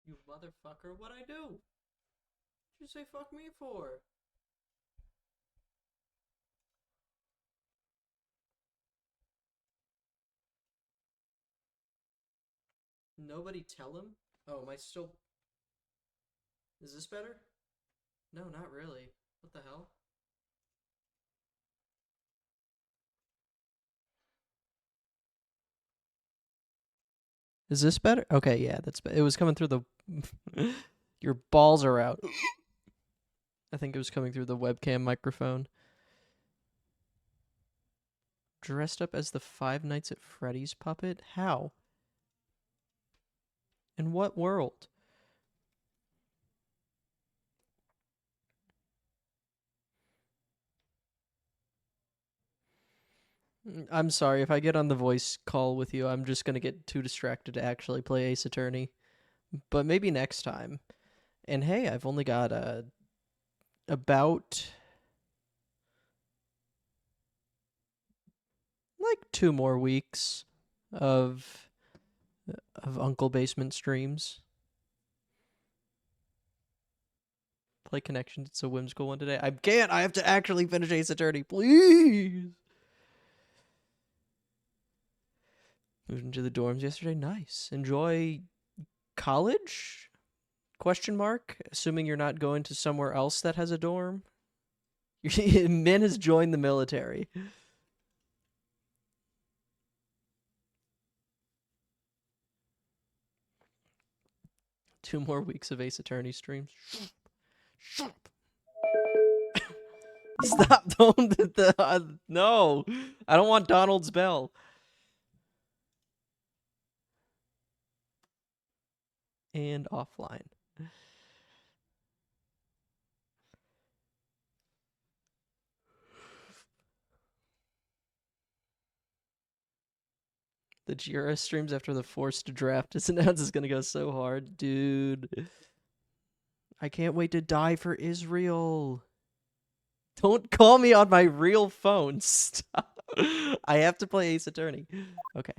You motherfucker, what'd I do? What'd you say fuck me for? Nobody tell him? Oh, am I still... Is this better? No, not really. What the hell? Is this better? Okay, yeah, it was coming through the... Your balls are out. I think it was coming through the webcam microphone. Dressed up as the Five Nights at Freddy's puppet? How? In what world? I'm sorry, if I get on the voice call with you, I'm just gonna get too distracted to actually play Ace Attorney. But maybe next time. And hey, I've only got about like 2 more weeks of Uncle Basement streams. Play Connections. It's a whimsical one today. I can't. I have to actually finish Ace Attorney, please. Moved into the dorms yesterday. Nice. Enjoy college? Question mark. Assuming you're not going to somewhere else that has a dorm. Min has joined the military. Two more weeks of Ace Attorney streams. Shut up. Stop! Don't. No, I don't want Donald's bell. And offline. The Jira streams after the forced draft is announced is gonna go so hard, dude. I can't wait to die for Israel. Don't call me on my real phone. Stop. I have to play Ace Attorney. Okay.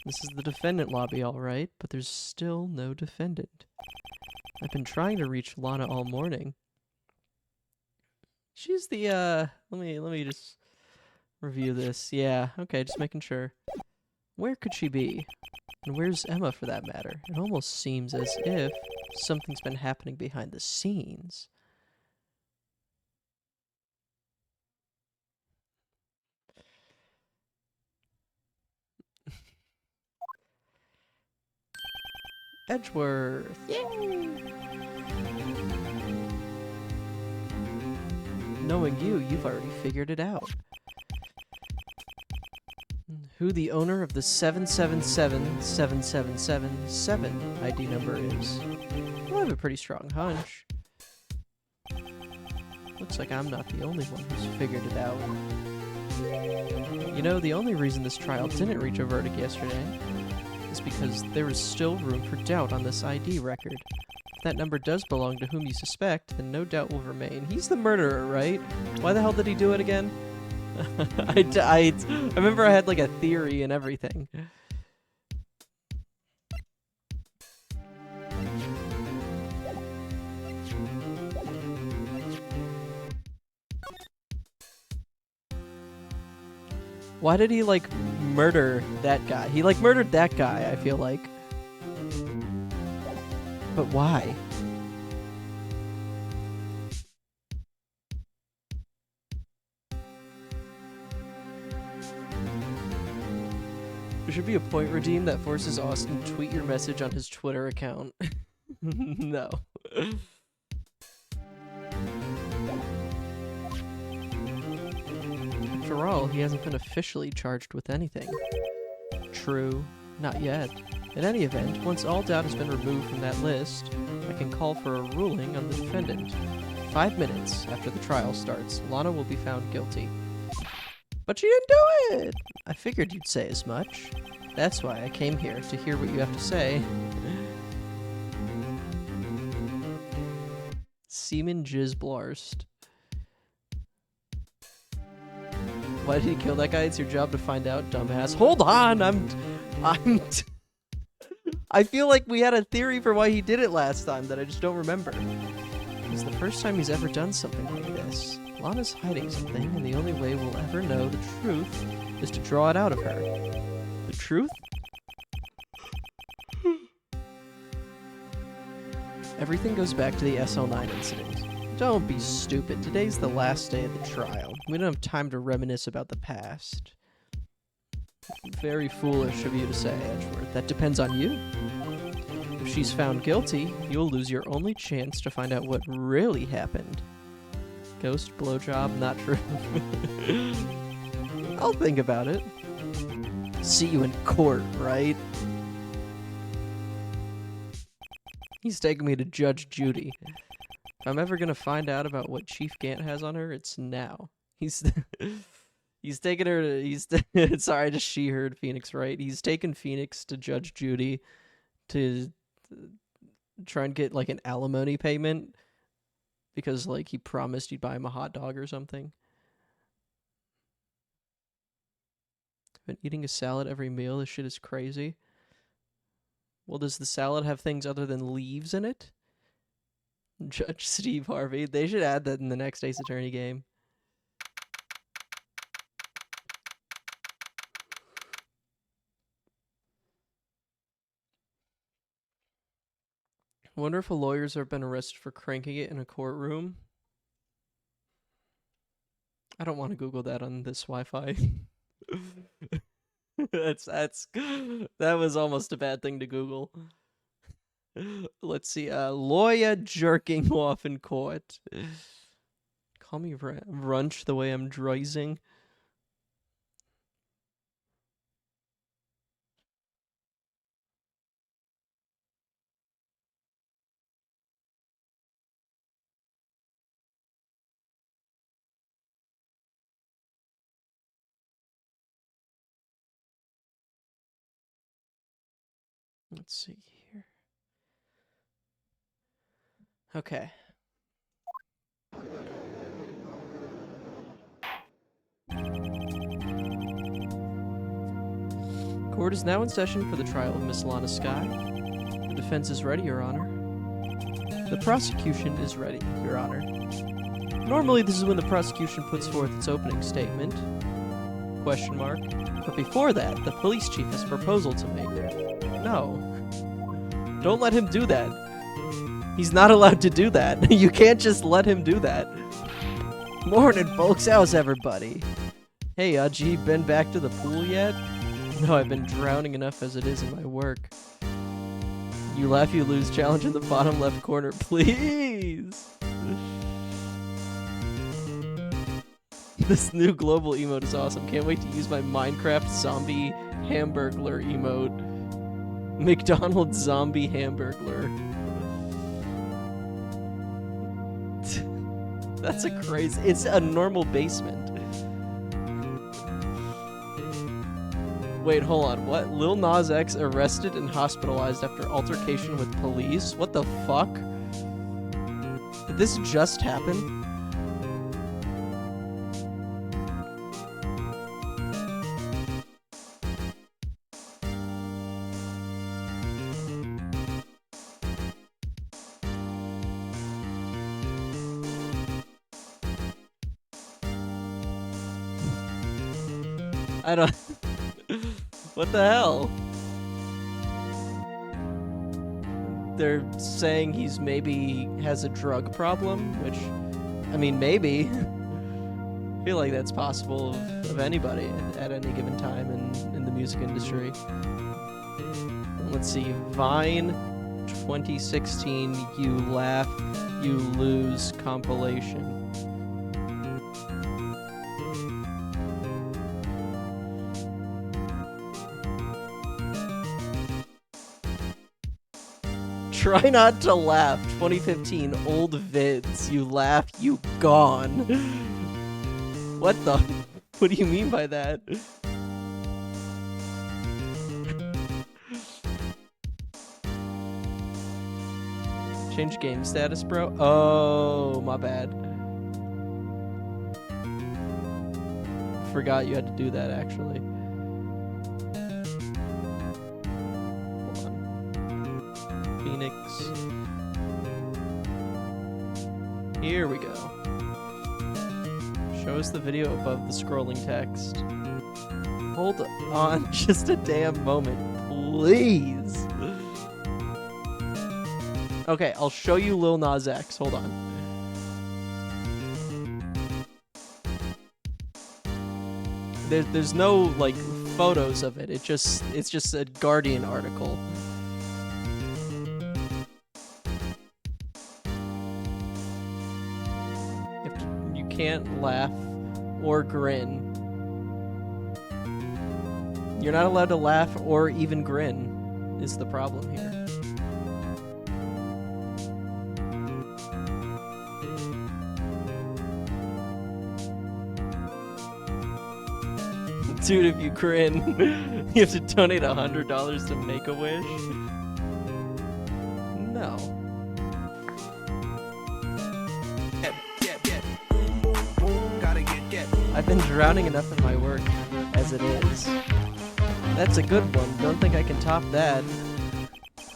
This is the defendant lobby, all right, but there's still no defendant. I've been trying to reach Lana all morning. She's the let me just review this. Yeah, okay, just making sure. Where could she be? And where's Emma for that matter? It almost seems as if something's been happening behind the scenes. Edgeworth! Yay! Knowing you, you've already figured it out. Who the owner of the 7777777 ID number is. Well, I have a pretty strong hunch. Looks like I'm not the only one who's figured it out. You know, the only reason this trial didn't reach a verdict yesterday is because there is still room for doubt on this ID record. If that number does belong to whom you suspect, then no doubt will remain. He's the murderer, right? Why the hell did he do it again? I remember I had like a theory and everything. Why did he like murder that guy? He like murdered that guy, I feel like. But why? There should be a point redeem that forces Austin to tweet your message on his Twitter account. No. After all, he hasn't been officially charged with anything. True, not yet. In any event, once all doubt has been removed from that list, I can call for a ruling on the defendant. 5 minutes after the trial starts, Lana will be found guilty. But she didn't do it! I figured you'd say as much. That's why I came here, to hear what you have to say. Seaman Jizzblarst. Why did he kill that guy? It's your job to find out, dumbass. Hold on, I feel like we had a theory for why he did it last time that I just don't remember. It's the first time he's ever done something like this. Lana's hiding something, and the only way we'll ever know the truth is to draw it out of her. The truth? Everything goes back to the SL9 incident. Don't be stupid. Today's the last day of the trial. We don't have time to reminisce about the past. Very foolish of you to say, Edgeworth. That depends on you. If she's found guilty, you'll lose your only chance to find out what really happened. Ghost, blowjob, not true. I'll think about it. See you in court, right? He's taking me to Judge Judy. If I'm ever gonna find out about what Chief Gant has on her, it's now. He's taking her to, sorry, I just she-heard Phoenix, right? He's taken Phoenix to Judge Judy to try and get, like, an alimony payment because, like, he promised he'd buy him a hot dog or something. I've been eating a salad every meal. This shit is crazy. Well, does the salad have things other than leaves in it? Judge Steve Harvey. They should add that in the next Ace Attorney game. I wonder if lawyers have been arrested for cranking it in a courtroom. I don't want to Google that on this Wi-Fi. That was almost a bad thing to Google. Let's see. Lawyer jerking off in court. Call me Runch the way I'm drising. Let's see here. Okay. Court is now in session for the trial of Miss Lana Skye. The defense is ready, Your Honor. The prosecution is ready, Your Honor. Normally, this is when the prosecution puts forth its opening statement. Question mark. But before that, the police chief has a proposal to make. No. Don't let him do that. He's not allowed to do that. You can't just let him do that. Morning, folks. How's everybody? Hey, G, been back to the pool yet? No, I've been drowning enough as it is in my work. You laugh, you lose. Challenge in the bottom left corner, please. This new global emote is awesome. Can't wait to use my Minecraft zombie hamburglar emote. McDonald's zombie hamburglar. That's a crazy... It's a normal basement. Wait, hold on. What? Lil Nas X arrested and hospitalized after altercation with police? What the fuck? Did this just happen? I don't... What the hell? They're saying he's maybe has a drug problem, which, I mean, maybe. I feel like that's possible of anybody at any given time in the music industry. Let's see, Vine 2016, You Laugh, You Lose compilation. Try not to laugh. 2015 old vids. You laugh, you gone. What the? What do you mean by that? Change game status, bro. Oh, my bad. Forgot you had to do that, actually. Hold on. Phoenix. Here we go. Show us the video above the scrolling text. Hold on just a damn moment, please. Okay, I'll show you Lil Nas X. Hold on. There's no like photos of it. It's just a Guardian article. You can't laugh or grin. You're not allowed to laugh or even grin is the problem here. Dude, if you grin, you have to donate $100 to Make-A-Wish? No. I've been drowning enough in my work as it is. That's a good one. Don't think I can top that.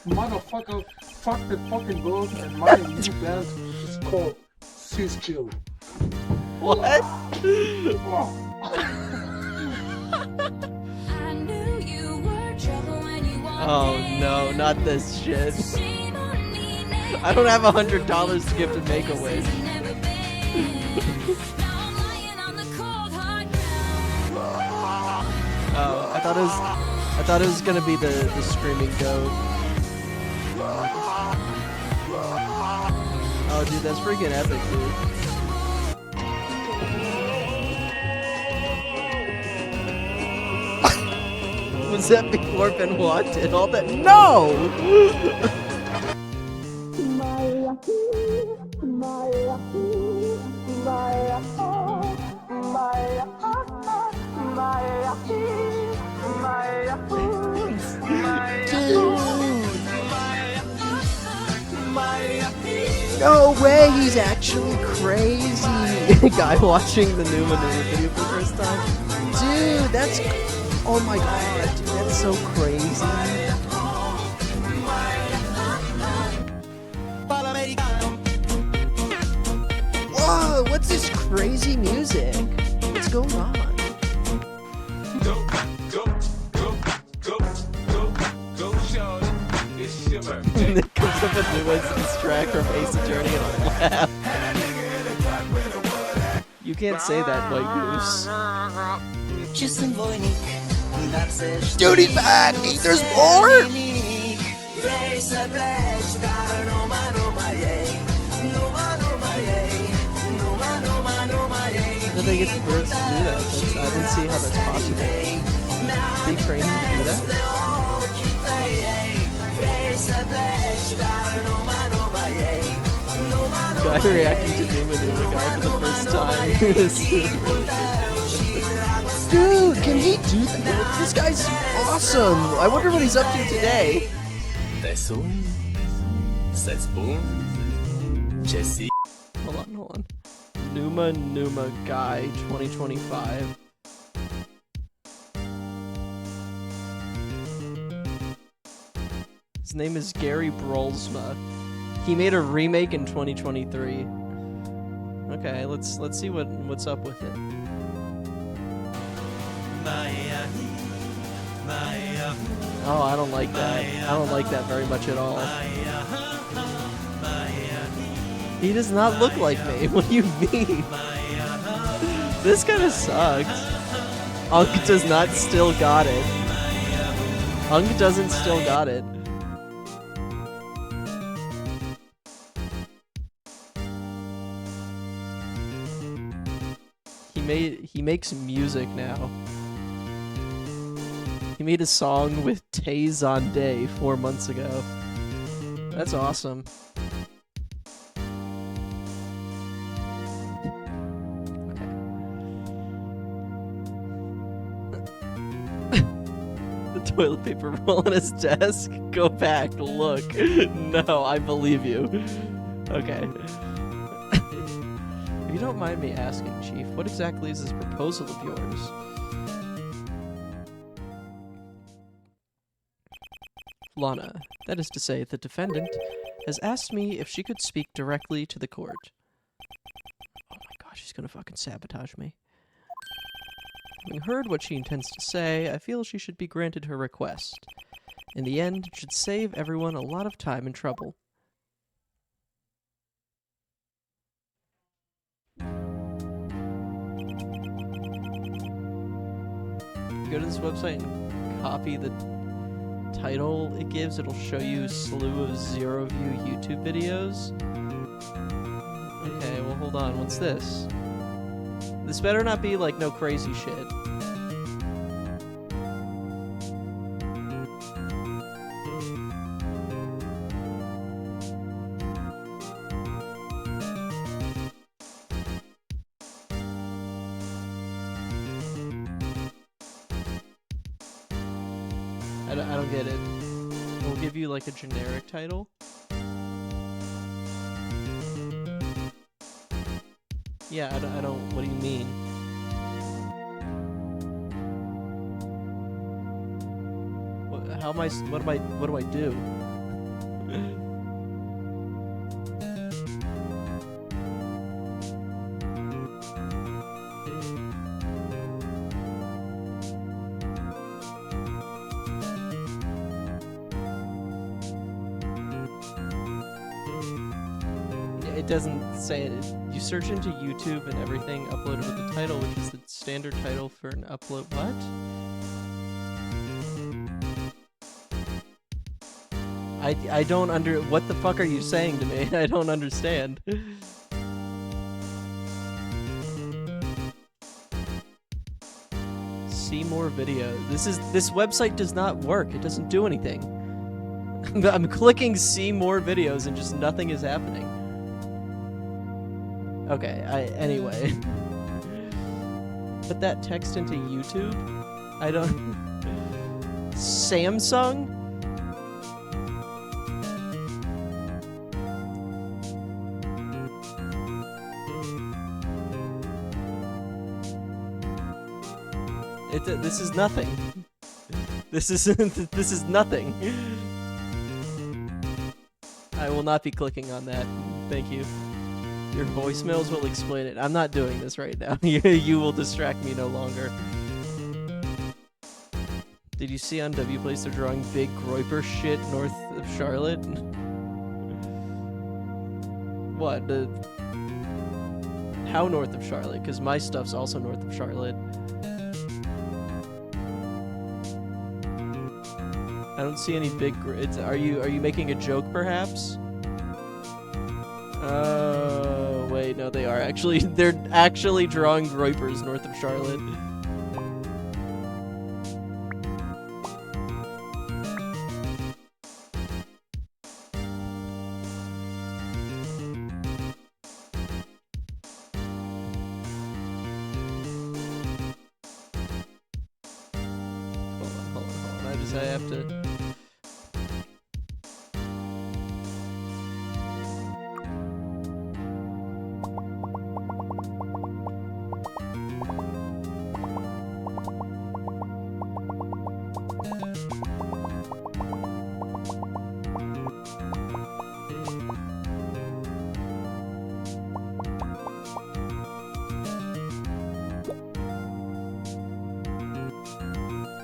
Motherfucker, fuck the fucking boat and my new band is called Sis Chill. What? Oh no, not this shit. I don't have $100 to give to Make-A-Wish. Oh, I thought it was gonna be the screaming goat. Oh dude, that's freaking epic, dude. Was that before Benoit did all that? No! No way, he's actually crazy. Guy watching the new Maneuver video for the first time. Dude, that's... Oh my god, dude, that's so crazy. Whoa, what's this crazy music? What's going on? And it comes up with new ones to distract from Ace Attorney and I'll laugh. You can't say that, White Goose. Dude, he's back! There's more! How do they get the birds to do that? I didn't see how that's possible. They train him to do that? Guy reacting to Numa Numa guy for the first time. Dude, can he do that? This guy's awesome. I wonder what he's up to today. Hold on. Numa Numa guy 2025. His name is Gary Brolsma. He made a remake in 2023. Okay, let's see what's up with it. Oh, I don't like that. I don't like that very much at all. He does not look like me. What do you mean? This kind of sucks. Unk does not still got it. Unk doesn't still got it. He makes music now. He made a song with Tay Zonday 4 months ago. That's awesome. Okay. The toilet paper roll on his desk? Go back, look. No, I believe you. Okay. If you don't mind me asking, Chief, what exactly is this proposal of yours? Lana, that is to say, the defendant, has asked me if she could speak directly to the court. Oh my gosh, she's gonna fucking sabotage me. Having heard what she intends to say, I feel she should be granted her request. In the end, it should save everyone a lot of time and trouble. Go to this website and copy the title it gives. It'll show you a slew of zero-view YouTube videos. Okay, well, hold on. What's this? This better not be, like, no crazy shit. I don't get it. We'll give you, like, a generic title. Yeah, I don't, what do you mean? What do I do? It doesn't say it. You search into YouTube and everything, upload it with the title, which is the standard title for an upload. What? I don't what the fuck are you saying to me? I don't understand. See more videos. This website does not work. It doesn't do anything. I'm clicking see more videos and just nothing is happening. Okay, anyway. Put that text into YouTube? I don't... Samsung? This is nothing. This is nothing. I will not be clicking on that. Thank you. Your voicemails will explain it. I'm not doing this right now. You will distract me no longer. Did you see on WPlace they're drawing big Groiper shit north of Charlotte? What? How north of Charlotte? Because my stuff's also north of Charlotte. I don't see any big. Are you making a joke, perhaps? Oh, wait, no, they are actually. They're actually drawing Groipers north of Charlotte. Hold on. I have to.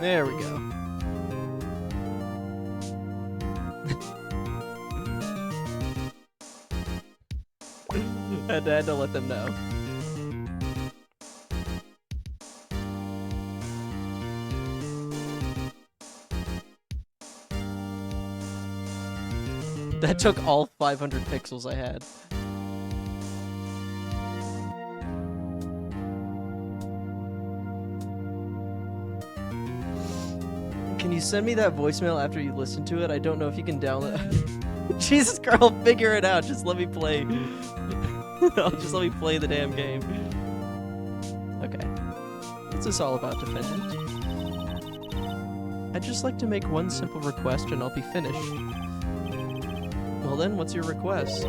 There we go. I had to let them know. That took all 500 pixels I had. Can you send me that voicemail after you listen to it? I don't know if you can download. Jesus, girl, figure it out. Just let me play. Just let me play the damn game. Okay. What's this all about, defendant? I'd just like to make one simple request and I'll be finished. Well then, what's your request?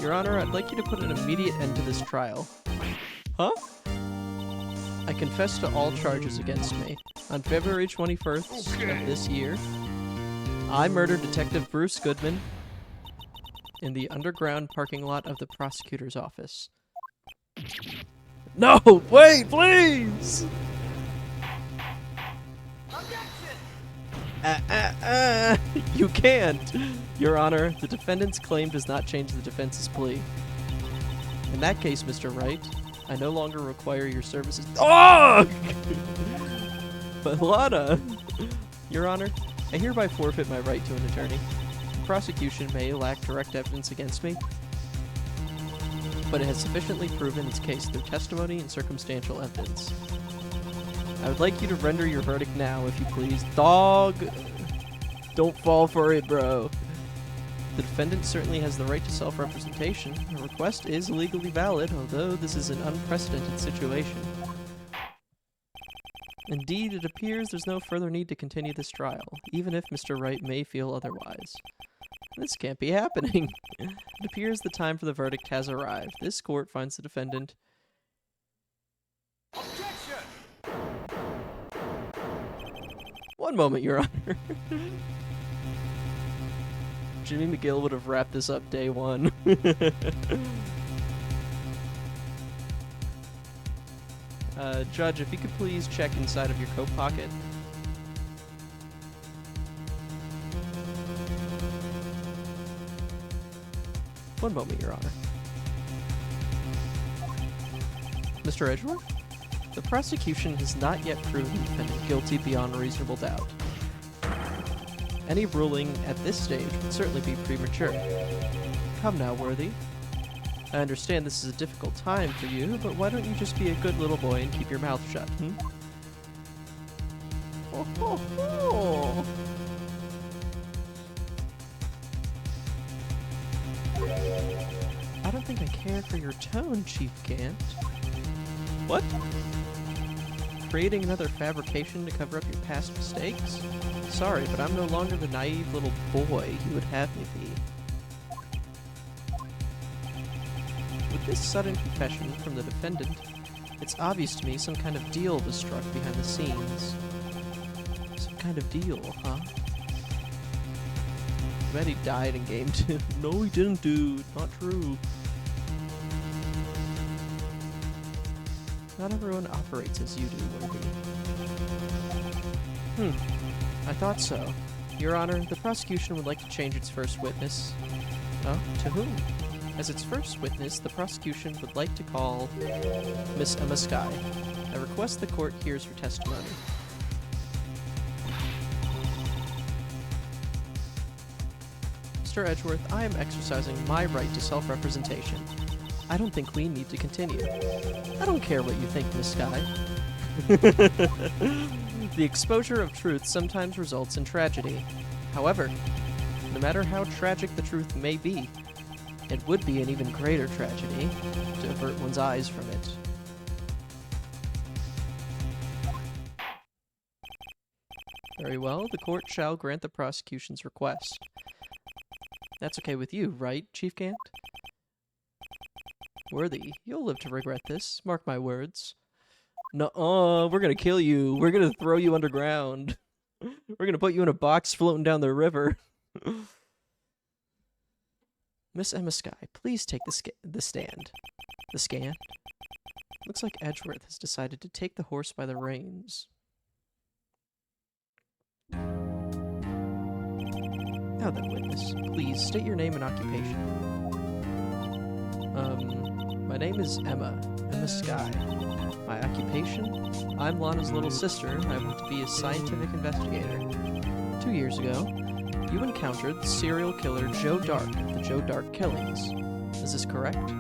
Your Honor, I'd like you to put an immediate end to this trial. Huh? I confess to all charges against me. On February 21st of this year, I murdered Detective Bruce Goodman in the underground parking lot of the prosecutor's office. No! Wait, please! You can't! Your Honor, the defendant's claim does not change the defense's plea. In that case, Mr. Wright, I no longer require your services. Oh! But Lana! Your Honor, I hereby forfeit my right to an attorney. The prosecution may lack direct evidence against me, but it has sufficiently proven its case through testimony and circumstantial evidence. I would like you to render your verdict now, if you please. Dog! Don't fall for it, bro. The defendant certainly has the right to self-representation. The request is legally valid, although this is an unprecedented situation. Indeed, it appears there's no further need to continue this trial, even if Mr. Wright may feel otherwise. This can't be happening. It appears the time for the verdict has arrived. This court finds the defendant... Objection! One moment, Your Honor. Jimmy McGill would have wrapped this up day one. Judge, if you could please check inside of your coat pocket. One moment, Your Honor. Mr. Edgeworth? The prosecution has not yet proven the defendant guilty beyond reasonable doubt. Any ruling at this stage would certainly be premature. Come now, Worthy. I understand this is a difficult time for you, but why don't you just be a good little boy and keep your mouth shut, Oh, ho, ho. I don't think I care for your tone, Chief Gant. What? Creating another fabrication to cover up your past mistakes? Sorry, but I'm no longer the naive little boy you would have me be. With this sudden confession from the defendant, it's obvious to me some kind of deal was struck behind the scenes. Some kind of deal, huh? I bet he died in game 2. No, he didn't, dude. Not true. Not everyone operates as you do, Worthy. I thought so. Your Honor, the prosecution would like to change its first witness. Oh, to whom? As its first witness, the prosecution would like to call Miss Emma Skye. I request the court hears her testimony. Mr. Edgeworth, I am exercising my right to self-representation. I don't think we need to continue. I don't care what you think, Miss Skye. The exposure of truth sometimes results in tragedy. However, no matter how tragic the truth may be, it would be an even greater tragedy to avert one's eyes from it. Very well, the court shall grant the prosecution's request. That's okay with you, right, Chief Gant? Worthy, you'll live to regret this, mark my words. Nuh-uh, we're gonna kill you. We're gonna throw you underground. We're gonna put you in a box floating down the river. Miss Emma Skye, please take the stand. The stand? Looks like Edgeworth has decided to take the horse by the reins. Now then, witness, please state your name and occupation. My name is Emma Skye. My occupation? I'm Lana's little sister, and I want to be a scientific investigator. 2 years ago, you encountered the serial killer Joe Dark of the Joe Dark killings. Is this correct?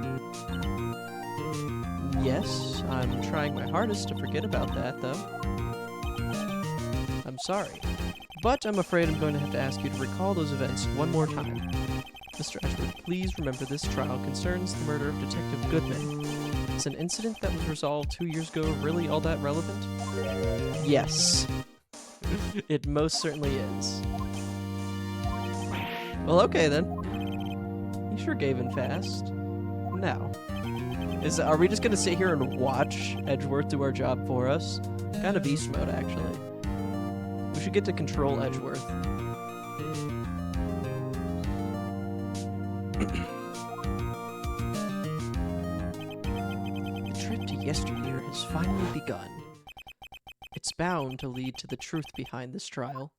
Yes, I'm trying my hardest to forget about that, though. I'm sorry, but I'm afraid I'm going to have to ask you to recall those events one more time. Mr. Edgeworth, please remember this trial concerns the murder of Detective Goodman. Is an incident that was resolved 2 years ago really all that relevant? Yes. It most certainly is. Well, okay then. You sure gave in fast. Now, are we just gonna sit here and watch Edgeworth do our job for us? Kind of beast mode, actually. We should get to control Edgeworth. The trip to yesteryear has finally begun. It's bound to lead to the truth behind this trial.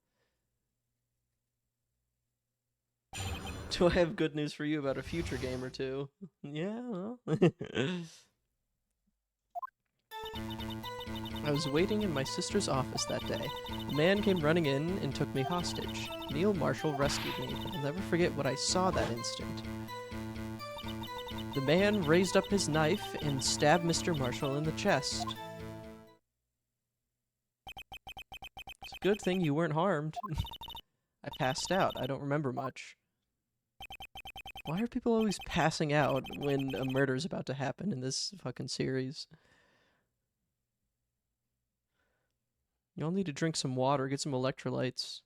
Do I have good news for you about a future game or two? Yeah, well. I was waiting in my sister's office that day. A man came running in and took me hostage. Neil Marshall rescued me, but I'll never forget what I saw that instant. The man raised up his knife and stabbed Mr. Marshall in the chest. It's a good thing you weren't harmed. I passed out. I don't remember much. Why are people always passing out when a murder's about to happen in this fucking series? You'll need to drink some water, get some electrolytes.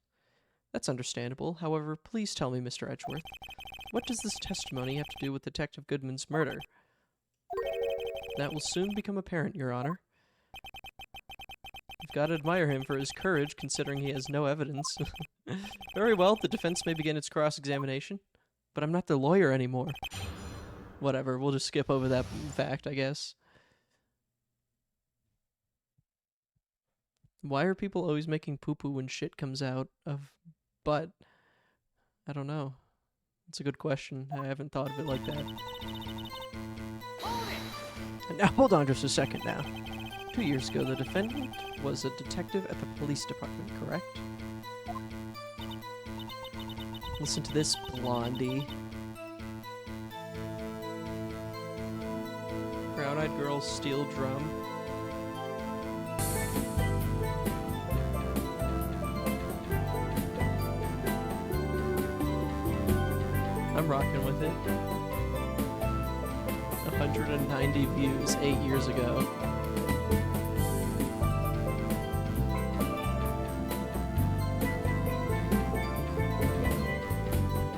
That's understandable. However, please tell me, Mr. Edgeworth, what does this testimony have to do with Detective Goodman's murder? That will soon become apparent, Your Honor. You've got to admire him for his courage, considering he has no evidence. Very well, the defense may begin its cross-examination. But I'm not the lawyer anymore. Whatever, we'll just skip over that fact, I guess. Why are people always making poo-poo when shit comes out of butt? I don't know. It's a good question. I haven't thought of it like that. Now, hold on just a second now. 2 years ago, the defendant was a detective at the police department, correct? Listen to this, Blondie. Brown-eyed girl, steel drum. I'm rocking with it. 190 views 8 years ago.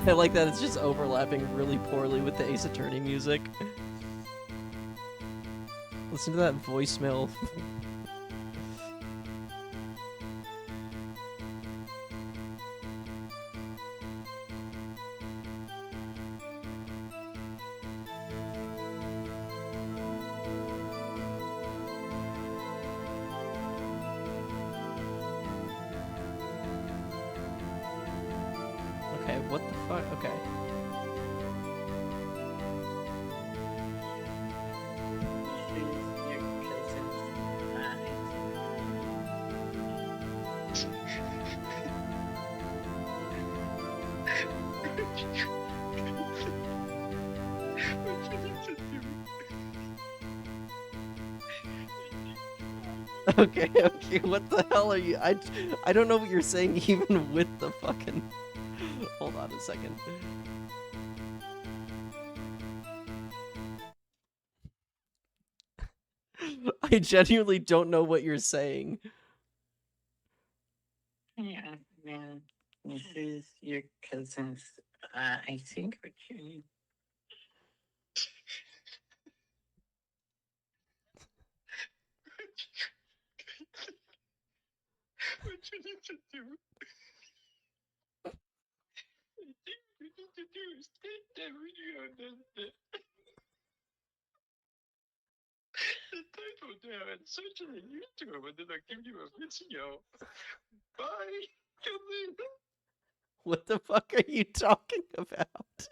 I like that it's just overlapping really poorly with the Ace Attorney music. Listen to that voicemail. Okay, what the fuck? Okay. Okay, okay, what the hell are you? I don't know what you're saying even with the fucking... Hold on a second. I genuinely don't know what you're saying. Yeah, man. This is your cousin's, I think, what you need. What you need to do? I think what you need to do is take that video and then the title there and search it on YouTube and then I'll give you a video. Bye. Come in. What the fuck are you talking about?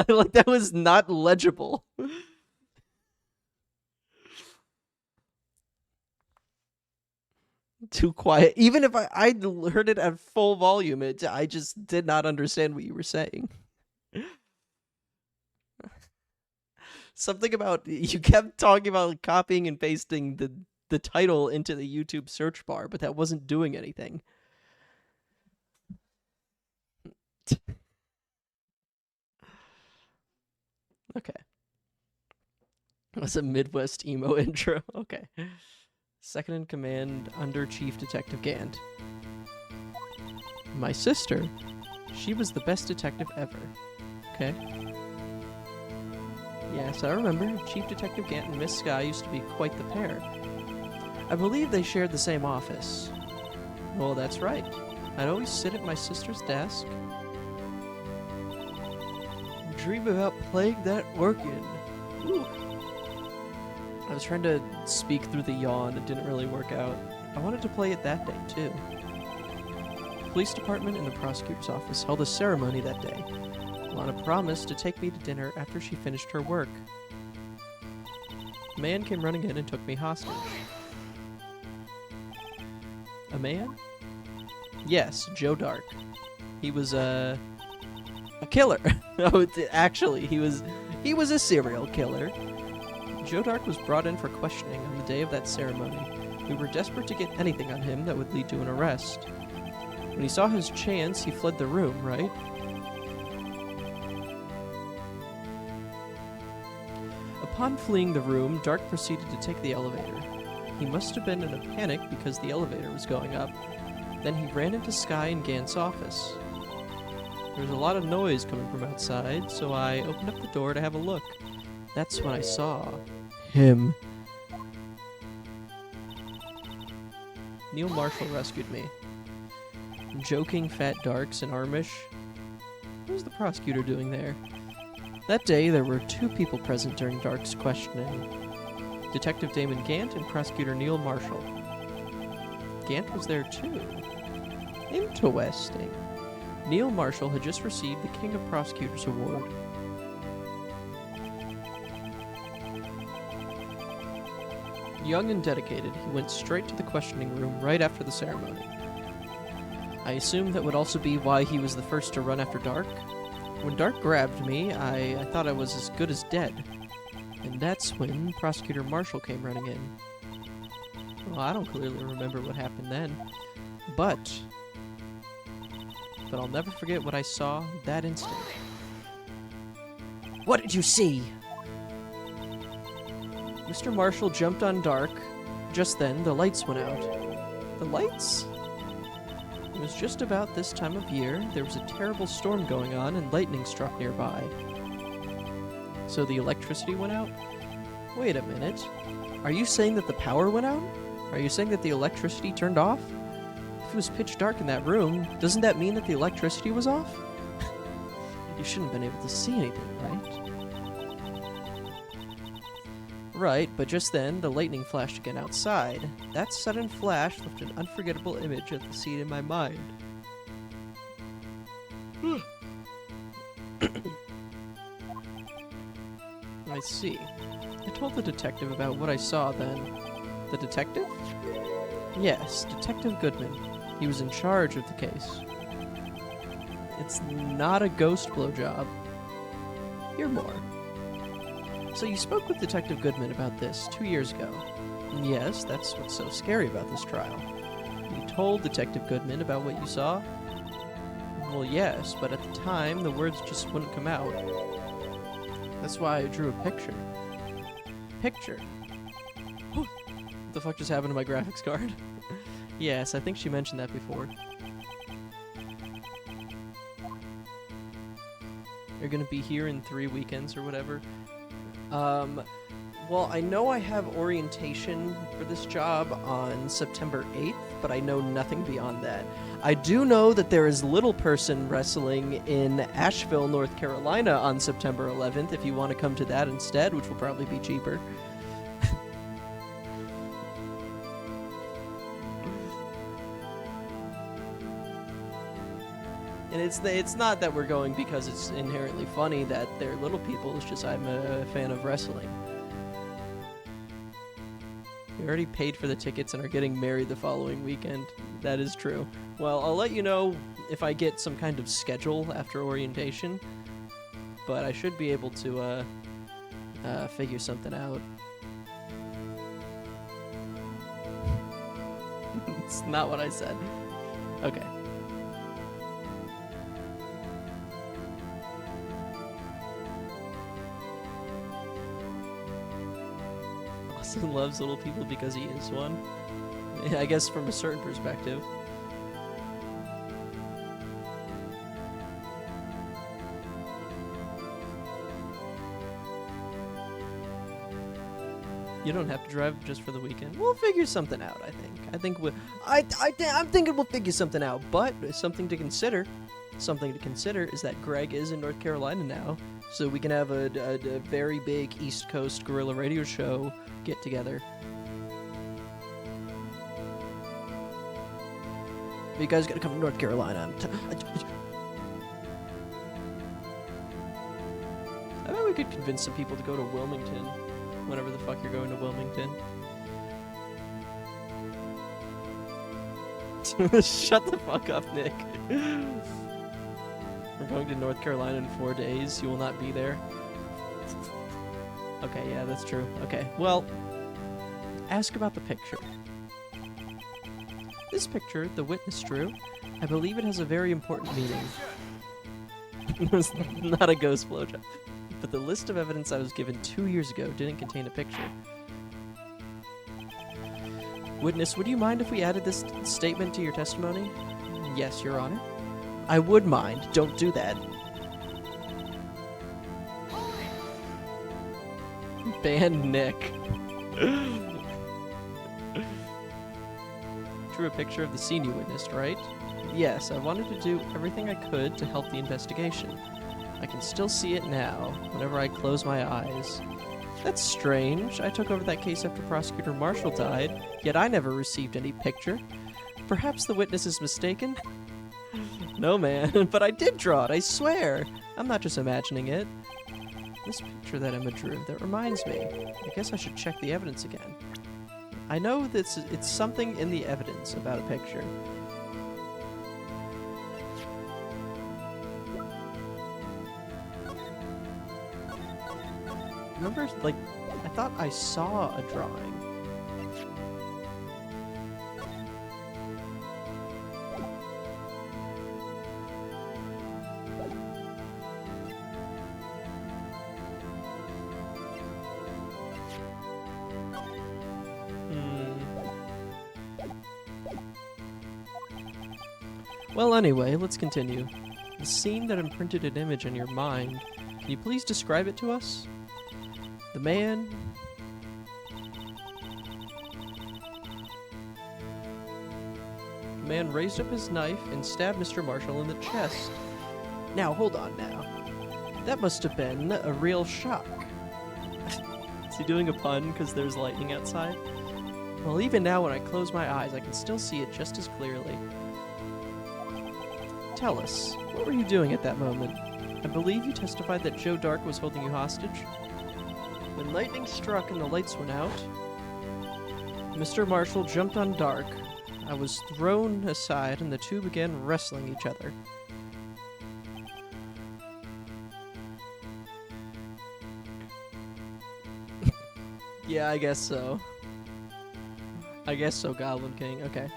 Like, that was not legible. Too quiet. Even if I heard it at full volume, I just did not understand what you were saying. Something about, you kept talking about like, copying and pasting the title into the YouTube search bar, but that wasn't doing anything. Okay. That's a Midwest emo intro. Okay. Second in command under Chief Detective Gant. My sister, she was the best detective ever. Okay. Yes, I remember. Chief Detective Gant and Miss Sky used to be quite the pair. I believe they shared the same office. Well, that's right. I'd always sit at my sister's desk, dream about playing that organ. Ooh. I was trying to speak through the yawn. It didn't really work out. I wanted to play it that day, too. The police department and the prosecutor's office held a ceremony that day. Lana promised to take me to dinner after she finished her work. A man came running in and took me hostage. A man? Yes, Joe Dark. He was a killer. No, actually, he was a serial killer. Joe Dark was brought in for questioning on the day of that ceremony. We were desperate to get anything on him that would lead to an arrest. When he saw his chance, he fled the room, right? Upon fleeing the room, Dark proceeded to take the elevator. He must have been in a panic because the elevator was going up. Then he ran into Sky and Gant's office. There was a lot of noise coming from outside, so I opened up the door to have a look. That's when I saw him. Neil Marshall rescued me. Joking fat Darks and Armish. What was the prosecutor doing there? That day, there were two people present during Dark's questioning. Detective Damon Gant and Prosecutor Neil Marshall. Gant was there too. Interesting. Neil Marshall had just received the King of Prosecutors Award. Young and dedicated, he went straight to the questioning room right after the ceremony. I assumed that would also be why he was the first to run after Dark. When Dark grabbed me, I thought I was as good as dead. And that's when Prosecutor Marshall came running in. Well, I don't clearly remember what happened then. But I'll never forget what I saw that instant. What did you see? Mr. Marshall jumped on Dark. Just then, the lights went out. The lights? It was just about this time of year. There was a terrible storm going on and lightning struck nearby. So the electricity went out? Wait a minute. Are you saying that the power went out? Are you saying that the electricity turned off? If it was pitch dark in that room, doesn't that mean that the electricity was off? You shouldn't have been able to see anything, right? Right, but just then, the lightning flashed again outside. That sudden flash left an unforgettable image of the scene in my mind. I see. I told the detective about what I saw then. The detective? Yes, Detective Goodman. He was in charge of the case. It's not a ghost blowjob. Hear more. So you spoke with Detective Goodman about this 2 years ago. Yes, that's what's so scary about this trial. You told Detective Goodman about what you saw? Well, yes, but at the time, the words just wouldn't come out. That's why I drew a picture. Picture? What the fuck just happened to my graphics card? Yes, I think she mentioned that before. You're gonna be here in 3 weekends or whatever? Well, I know I have orientation for this job on September 8th, but I know nothing beyond that. I do know that there is Little Person Wrestling in Asheville, North Carolina on September 11th, if you want to come to that instead, which will probably be cheaper. And it's not that we're going because it's inherently funny that they're little people, it's just I'm a fan of wrestling. We already paid for the tickets and are getting married the following weekend. That is true. Well, I'll let you know if I get some kind of schedule after orientation, but I should be able to figure something out. It's not what I said. Okay. Austin loves little people because he is one. I guess from a certain perspective. You don't have to drive just for the weekend. We'll figure something out, I think. I'm thinking we'll figure something out, but something to consider is that Greg is in North Carolina now, so we can have a very big East Coast guerrilla radio show get together. You guys gotta come to North Carolina. I bet we could convince some people to go to Wilmington. Whenever the fuck you're going to Wilmington. Shut the fuck up, Nick. We're going to North Carolina in 4 days. You will not be there. Okay, yeah, that's true. Okay, well, ask about the picture. This picture, the witness drew, I believe it has a very important meaning. It's not a ghost blowjob. But the list of evidence I was given 2 years ago didn't contain a picture. Witness, would you mind if we added this statement to your testimony? Yes, Your Honor. I would mind. Don't do that. Ban Nick. Drew a picture of the scene you witnessed, right? Yes, I wanted to do everything I could to help the investigation. I can still see it now, whenever I close my eyes. That's strange. I took over that case after Prosecutor Marshall died, yet I never received any picture. Perhaps the witness is mistaken? No, man, but I did draw it, I swear. I'm not just imagining it. This picture that Emma drew, that reminds me. I guess I should check the evidence again. I know that it's something in the evidence about a picture. Remember, like, I thought I saw a drawing. Well, anyway, let's continue. The scene that imprinted an image in your mind, can you please describe it to us? The man raised up his knife and stabbed Mr. Marshall in the chest. Now, hold on now. That must have been a real shock. Is he doing a pun because there's lightning outside? Well, even now when I close my eyes, I can still see it just as clearly. Tell us, what were you doing at that moment? I believe you testified that Joe Dark was holding you hostage. When lightning struck and the lights went out, Mr. Marshall jumped on Dark. I was thrown aside and the two began wrestling each other. Yeah, I guess so. I guess so, Goblin King. Okay.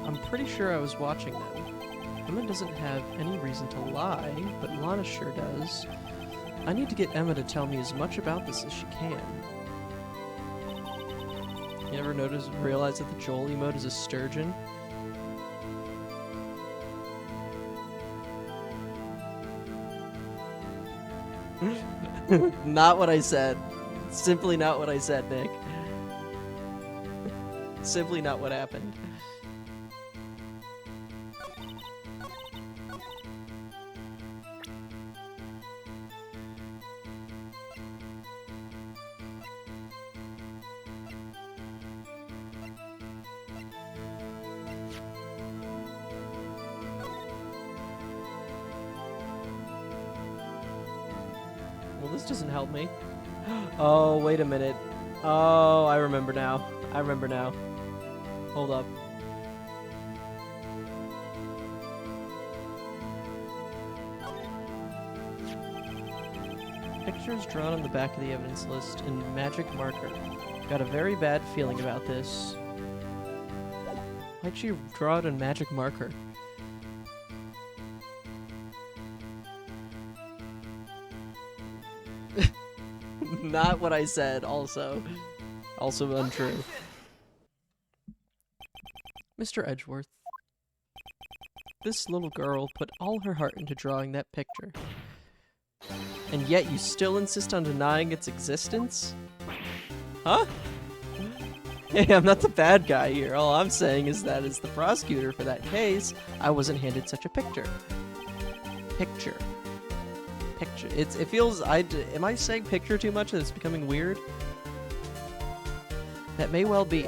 I'm pretty sure I was watching them. Emma doesn't have any reason to lie, but Lana sure does. I need to get Emma to tell me as much about this as she can. You ever realize that the Joel emote is a sturgeon? Not what I said. Simply not what I said, Nick. Simply not what happened. Well, this doesn't help me. Oh, wait a minute. Oh, I remember now. I remember now. Hold up. Pictures drawn on the back of the evidence list in magic marker. Got a very bad feeling about this. Why'd you draw it in magic marker? Not what I said, also. Also untrue. Mr. Edgeworth, this little girl put all her heart into drawing that picture. And yet you still insist on denying its existence? Huh? Hey, I'm not the bad guy here. All I'm saying is that as the prosecutor for that case, I wasn't handed such a picture. Picture. It feels, am I saying picture too much and it's becoming weird? That may well be,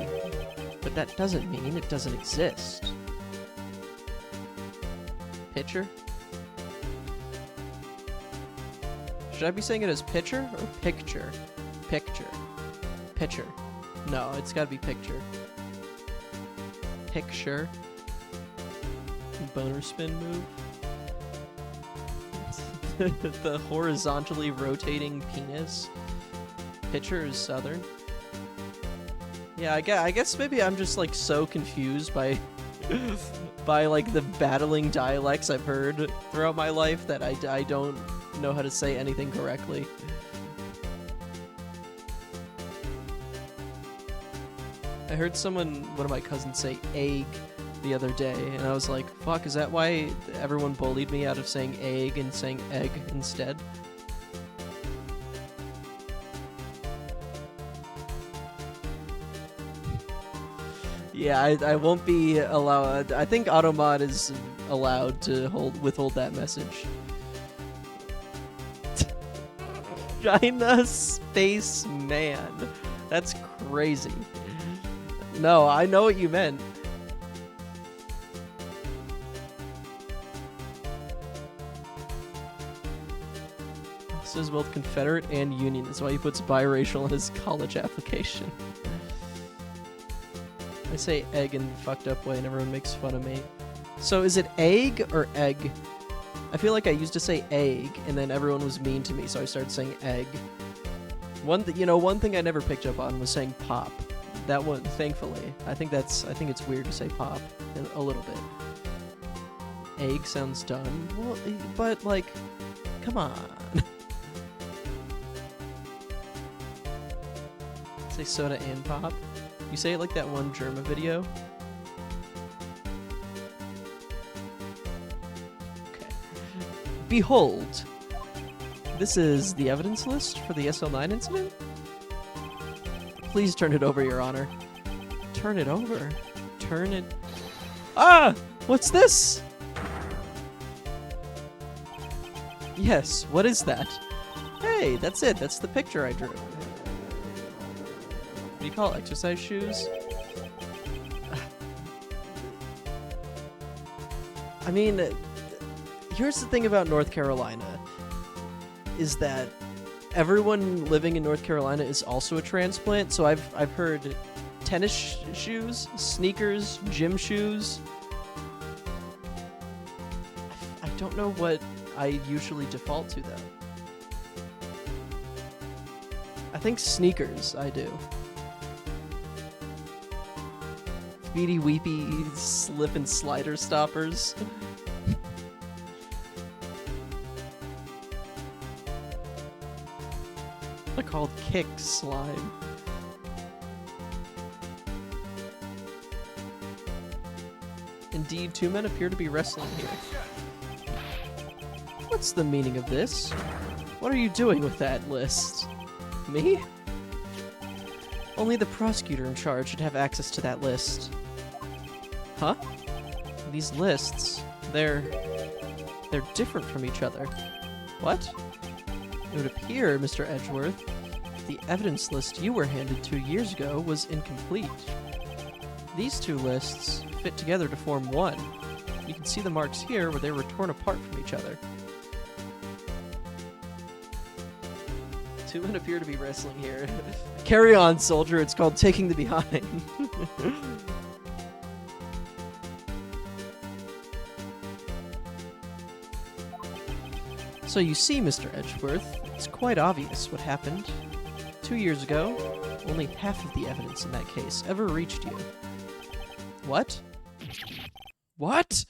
but that doesn't mean it doesn't exist. Picture? Should I be saying it as picture or picture? Picture. Picture. No, it's gotta be picture. Picture. Boner spin move. The horizontally rotating penis. Picture is southern. Yeah, I guess maybe I'm just like so confused by by like the battling dialects I've heard throughout my life that I don't know how to say anything correctly. I heard one of my cousins say egg the other day, and I was like, fuck, is that why everyone bullied me out of saying egg and saying egg instead? Yeah, I won't be allowed. I think Automod is allowed to withhold that message. China Space Man. That's crazy. No, I know what you meant. This is both Confederate and Union. That's why he puts biracial in his college application. I say egg in a fucked up way and everyone makes fun of me. So is it egg or egg? I feel like I used to say egg and then everyone was mean to me, so I started saying egg. One thing I never picked up on was saying pop. That one, thankfully. I think it's weird to say pop a little bit. Egg sounds dumb. Well, but like, come on. Say soda and pop. You say it like that one Germa video. Okay. Behold, this is the evidence list for the SL9 incident. Please turn it over, Your Honor. Turn it over. Turn it. Ah! What's this? Yes, what is that? Hey, that's it. That's the picture I drew. What do you call exercise shoes? I mean, here's the thing about North Carolina, is that everyone living in North Carolina is also a transplant, so I've heard tennis shoes, sneakers, gym shoes. I don't know what I usually default to, though. I think sneakers, I do. Speedy weepy slip and slider stoppers. They're called kick slime. Indeed, two men appear to be wrestling here. What's the meaning of this? What are you doing with that list? Me? Only the prosecutor in charge should have access to that list. Huh? These lists, they're different from each other. What? It would appear, Mr. Edgeworth, the evidence list you were handed 2 years ago was incomplete. These two lists fit together to form one. You can see the marks here where they were torn apart from each other. Two men appear to be wrestling here. Carry on, soldier. It's called taking the behind. So you see, Mr. Edgeworth, it's quite obvious what happened. 2 years ago, only half of the evidence in that case ever reached you. What? What?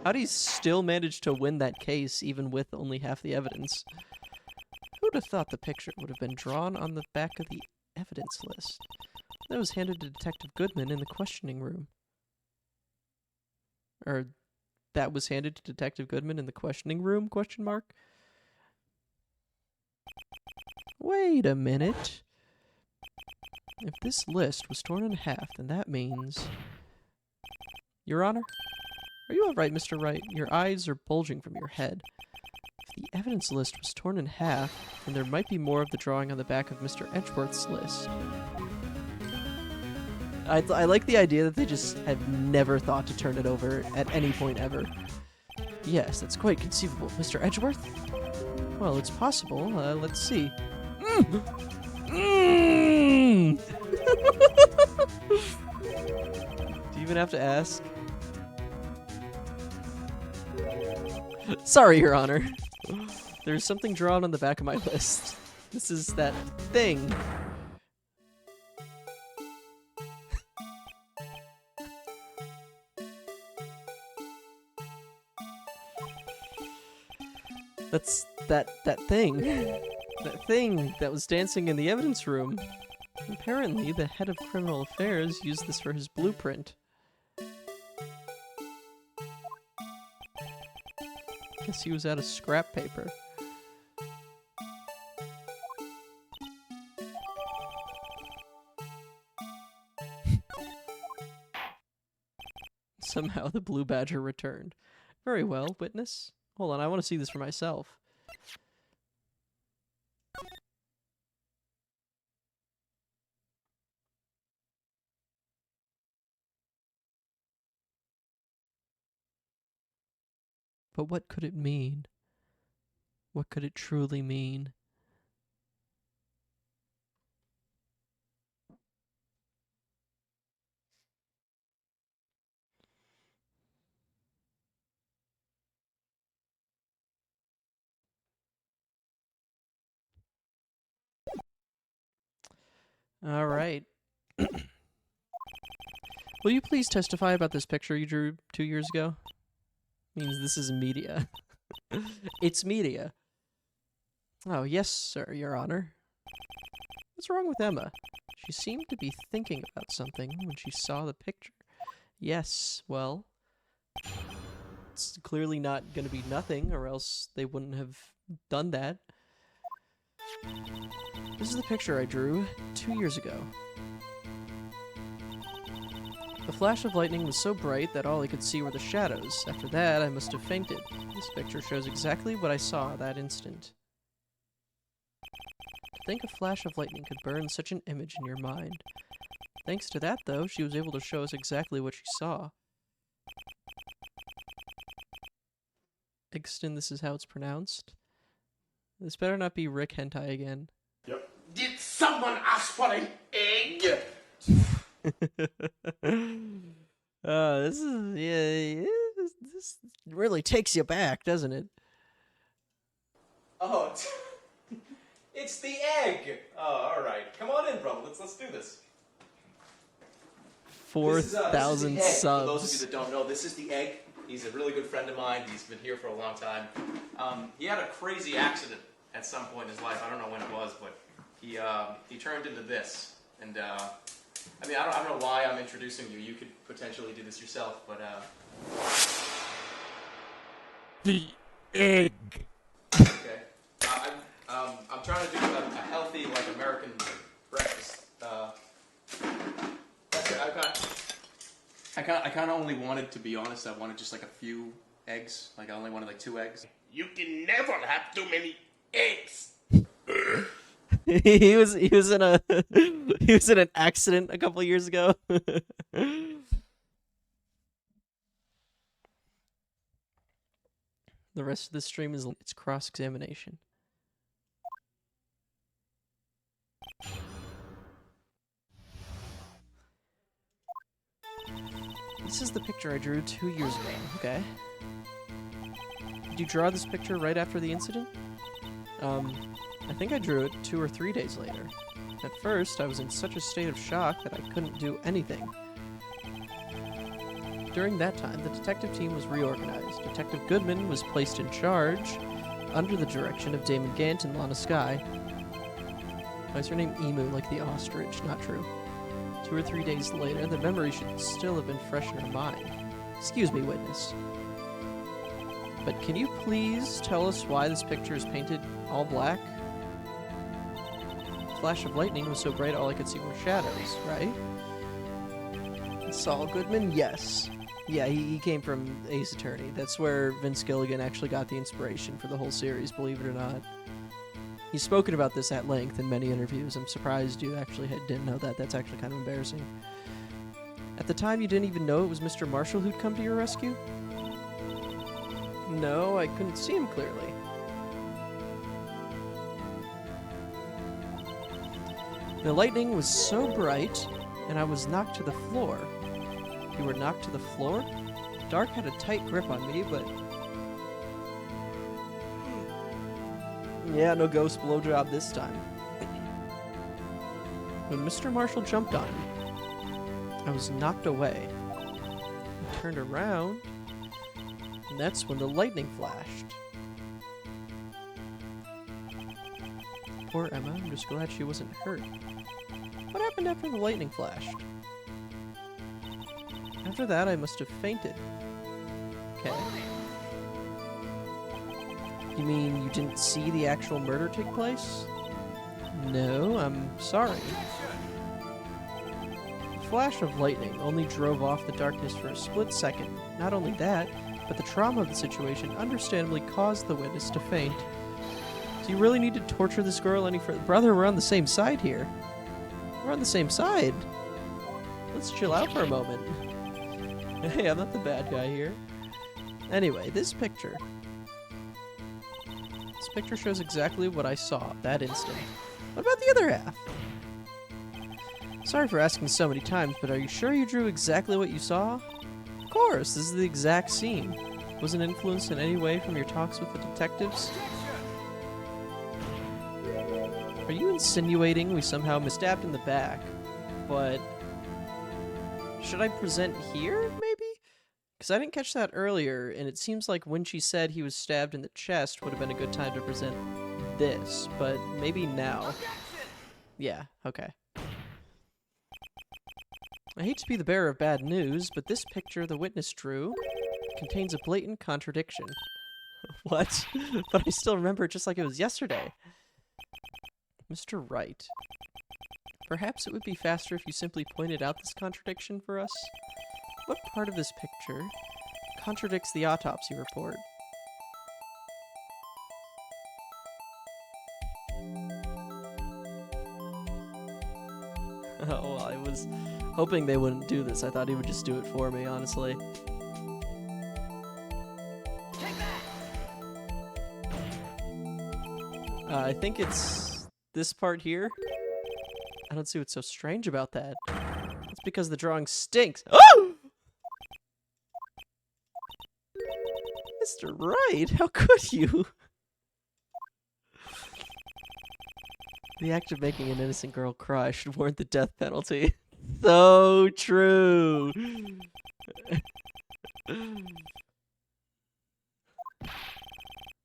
How do you still manage to win that case even with only half the evidence? Who'd have thought the picture would have been drawn on the back of the evidence list? That was handed to Detective Goodman in the questioning room. Or, that was handed to Detective Goodman in the questioning room, question mark? Wait a minute. If this list was torn in half, then that means... Your Honor? Are you alright, Mr. Wright? Your eyes are bulging from your head. If the evidence list was torn in half, then there might be more of the drawing on the back of Mr. Edgeworth's list. I like the idea that they just have never thought to turn it over at any point ever. Yes, that's quite conceivable. Mr. Edgeworth? Well, it's possible. Let's see. Do you even have to ask? Sorry, Your Honor. There's something drawn on the back of my list. This is that thing. That's that thing. That thing that was dancing in the evidence room. Apparently, the head of criminal affairs used this for his blueprint. Guess he was out of scrap paper. Somehow the blue badger returned. Very well, witness. Hold on, I want to see this for myself. But what could it mean? What could it truly mean? All right. Will you please testify about this picture you drew 2 years ago? Means this is media. It's media. Oh, yes, sir, Your Honor. What's wrong with Emma? She seemed to be thinking about something when she saw the picture. Yes, well, it's clearly not going to be nothing, or else they wouldn't have done that. This is the picture I drew 2 years ago. The flash of lightning was so bright that all I could see were the shadows. After that, I must have fainted. This picture shows exactly what I saw that instant. To think a flash of lightning could burn such an image in your mind. Thanks to that, though, she was able to show us exactly what she saw. Egston, this is how it's pronounced. This better not be Rick Hentai again. Yep. Did someone ask for an egg? This is this really takes you back, doesn't it? Oh, it's the egg. Oh, all right. Come on in, brother. Let's do this. 4,000 this is the egg. subs. For those of you that don't know, this is the egg. He's a really good friend of mine. He's been here for a long time. He had a crazy accident at some point in his life. I don't know when it was, but he turned into this. And I mean, I don't know why I'm introducing you. You could potentially do this yourself, but The egg. okay. I'm trying to do a healthy, like, American breakfast. That's it. I kind of only wanted, to be honest, I wanted just like a few eggs. Like, I only wanted like 2 eggs. You can never have too many eggs. he was in a he was in an accident a couple years ago. The rest of the stream is it's cross-examination. This is the picture I drew 2 years ago, okay? Did you draw this picture right after the incident? I think I drew it 2 or 3 days later. At first, I was in such a state of shock that I couldn't do anything. During that time, the detective team was reorganized. Detective Goodman was placed in charge, under the direction of Damon Gant and Lana Skye. Why is her name Emu like the ostrich? Not true. 2 or 3 days later, the memory should still have been fresh in her mind. Excuse me, witness. But can you please tell us why this picture is painted all black? The flash of lightning was so bright all I could see were shadows, right? Saul Goodman? Yes. Yeah, he came from Ace Attorney. That's where Vince Gilligan actually got the inspiration for the whole series, believe it or not. He's spoken about this at length in many interviews. I'm surprised you actually didn't know that. That's actually kind of embarrassing. At the time, you didn't even know it was Mr. Marshall who'd come to your rescue? No, I couldn't see him clearly. The lightning was so bright, and I was knocked to the floor. You were knocked to the floor? Dark had a tight grip on me, but... Yeah, no ghost blowjob this time. When Mr. Marshall jumped on me, I was knocked away. I turned around, and that's when the lightning flashed. Poor Emma, I'm just glad she wasn't hurt. What happened after the lightning flashed? After that, I must have fainted. Okay. You mean you didn't see the actual murder take place? No, I'm sorry. The flash of lightning only drove off the darkness for a split second. Not only that, but the trauma of the situation understandably caused the witness to faint. Do you really need to torture this girl any further? Brother, we're on the same side here. We're on the same side. Let's chill out for a moment. Hey, I'm not the bad guy here. Anyway, this picture shows exactly what I saw that instant. What about the other half? Sorry for asking so many times, but are you sure you drew exactly what you saw? Of course, this is the exact scene. Was it influenced in any way from your talks with the detectives? Are you insinuating we somehow misstabbed in the back, but... Should I present here, maybe? Because I didn't catch that earlier, and it seems like when she said he was stabbed in the chest would have been a good time to present this, but maybe now. Yeah, okay. I hate to be the bearer of bad news, but this picture the witness drew contains a blatant contradiction. What? But I still remember it just like it was yesterday. Mr. Wright. Perhaps it would be faster if you simply pointed out this contradiction for us? What part of this picture contradicts the autopsy report? Oh, well, I was hoping they wouldn't do this. I thought he would just do it for me, honestly. I think it's this part here. I don't see what's so strange about that. It's because the drawing stinks. Oh! Mr. Wright, how could you? The act of making an innocent girl cry should warrant the death penalty. So true.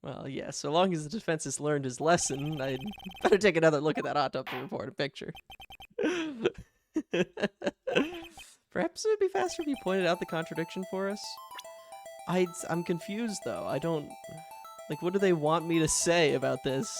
Well, yeah, so long as the defense has learned his lesson, I'd better take another look at that autopsy report and picture. Perhaps it would be faster if you pointed out the contradiction for us? I'm confused, though. I don't... Like, what do they want me to say about this?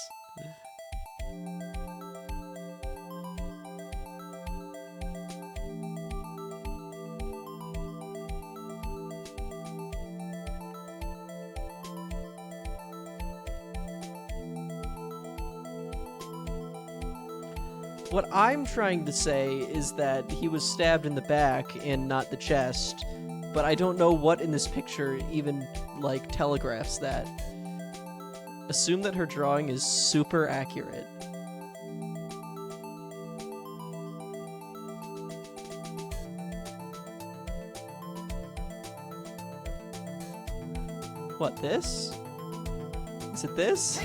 What I'm trying to say is that he was stabbed in the back and not the chest, but I don't know what in this picture even, like, telegraphs that. Assume that her drawing is super accurate. What, this? Is it this?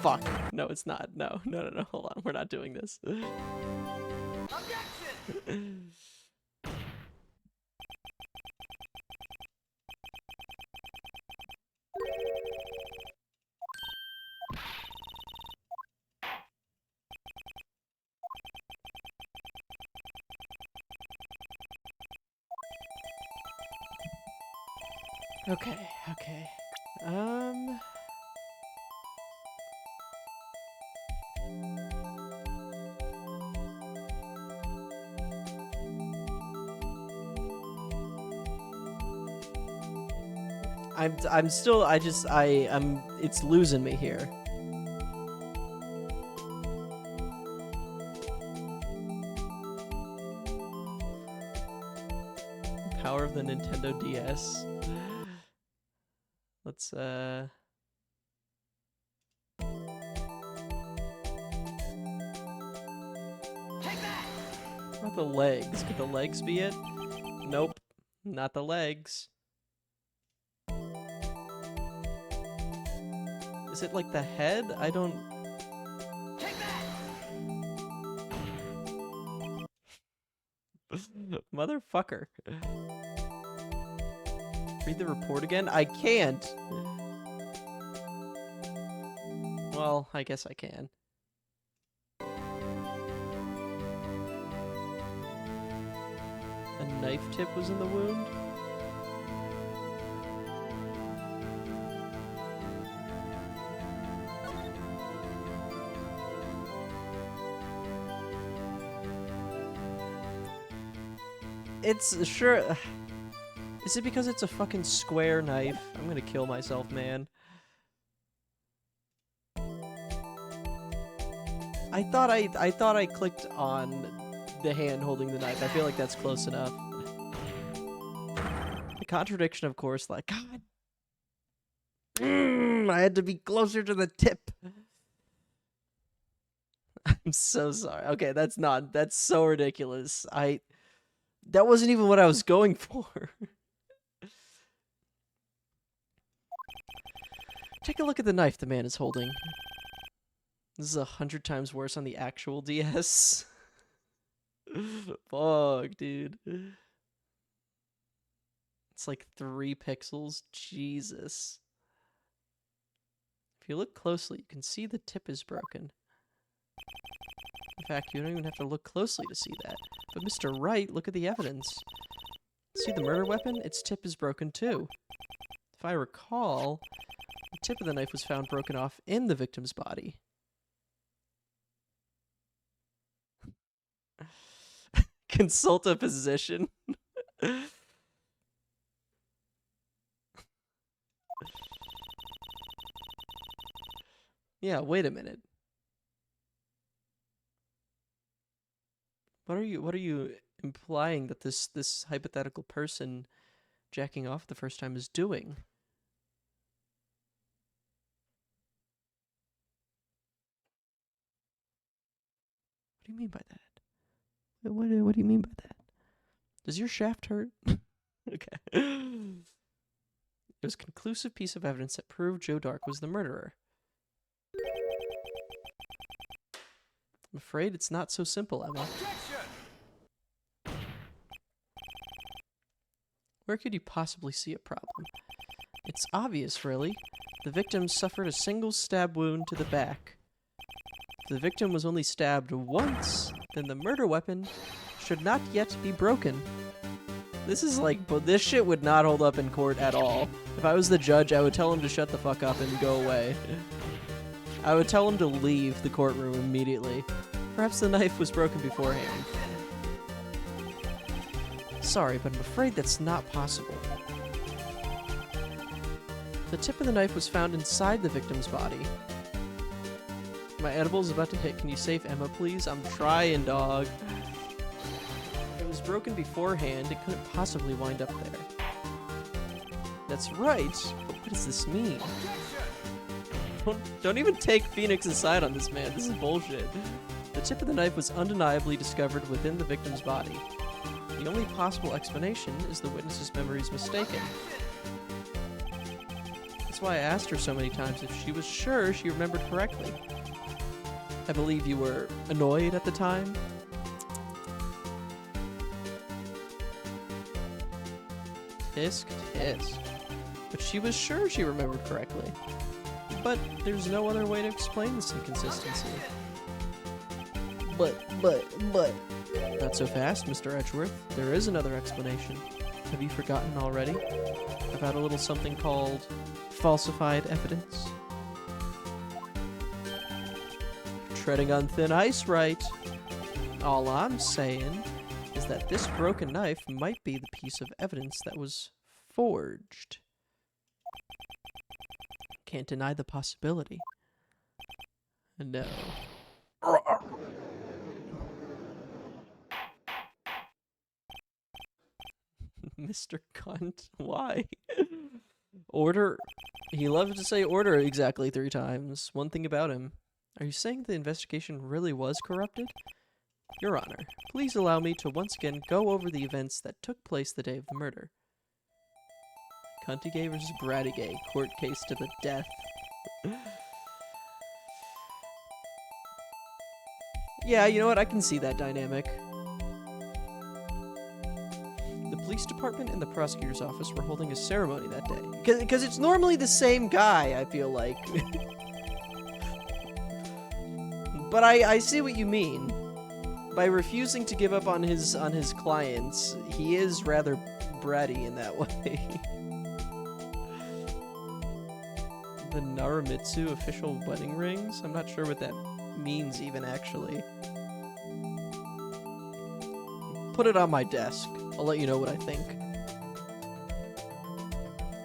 Fuck. No, it's not. No. Hold on. We're not doing this. Okay, okay. I'm still I'm it's losing me here. Power of the Nintendo DS. Let's Not the legs. Could the legs be it? Nope. Not the legs. Is it like the head? I don't... Motherfucker. Read the report again? I can't. Well, I guess I can. A knife tip was in the wound? It's sure... Is it because it's a fucking square knife? I'm gonna kill myself, man. I thought I clicked on the hand holding the knife. I feel like that's close enough. The contradiction, of course, like, God. I had to be closer to the tip. I'm so sorry. Okay, that's so ridiculous. That wasn't even what I was going for. Take a look at the knife the man is holding. This is 100 times worse on the actual DS. Fuck, dude. It's like 3 pixels. Jesus. If you look closely, you can see the tip is broken. In fact, you don't even have to look closely to see that. But Mr. Wright, look at the evidence. See the murder weapon? Its tip is broken too. If I recall, the tip of the knife was found broken off in the victim's body. Consult a physician. Yeah, wait a minute. What are you implying that this hypothetical person jacking off the first time is doing? What do you mean by that? What do you mean by that? Does your shaft hurt? Okay. It was a conclusive piece of evidence that proved Joe Dark was the murderer. I'm afraid it's not so simple, Emma. Where could you possibly see a problem? It's obvious, really. The victim suffered a single stab wound to the back. If the victim was only stabbed once, then the murder weapon should not yet be broken. This is like, but this shit would not hold up in court at all. If I was the judge, I would tell him to shut the fuck up and go away. I would tell him to leave the courtroom immediately. Perhaps the knife was broken beforehand. Sorry, but I'm afraid that's not possible. The tip of the knife was found inside the victim's body. My edible is about to hit. Can you save Emma, please? I'm trying, dog. If it was broken beforehand, it couldn't possibly wind up there. That's right, but what does this mean? Don't even take Phoenix's side on this, man. This is bullshit. The tip of the knife was undeniably discovered within the victim's body. The only possible explanation is the witness's memory is mistaken. That's why I asked her so many times if she was sure she remembered correctly. I believe you were annoyed at the time. Tisk, tisk. But she was sure she remembered correctly. But there's no other way to explain this inconsistency. But. Not so fast, Mr. Edgeworth. There is another explanation. Have you forgotten already about a little something called falsified evidence? Treading on thin ice, right? All I'm saying is that this broken knife might be the piece of evidence that was forged. Can't deny the possibility. No. Mr. Cunt, why? Order. He loves to say order exactly 3 times. One thing about him. Are you saying the investigation really was corrupted? Your Honor, please allow me to once again go over the events that took place the day of the murder. Cuntigay vs. Brattigay, court case to the death. Yeah, you know what? I can see that dynamic. The police department and the prosecutor's office were holding a ceremony that day. Because it's normally the same guy, I feel like. But I see what you mean. By refusing to give up on his clients, he is rather bratty in that way. The Naramitsu official wedding rings? I'm not sure what that means even, actually. Put it on my desk. I'll let you know what I think.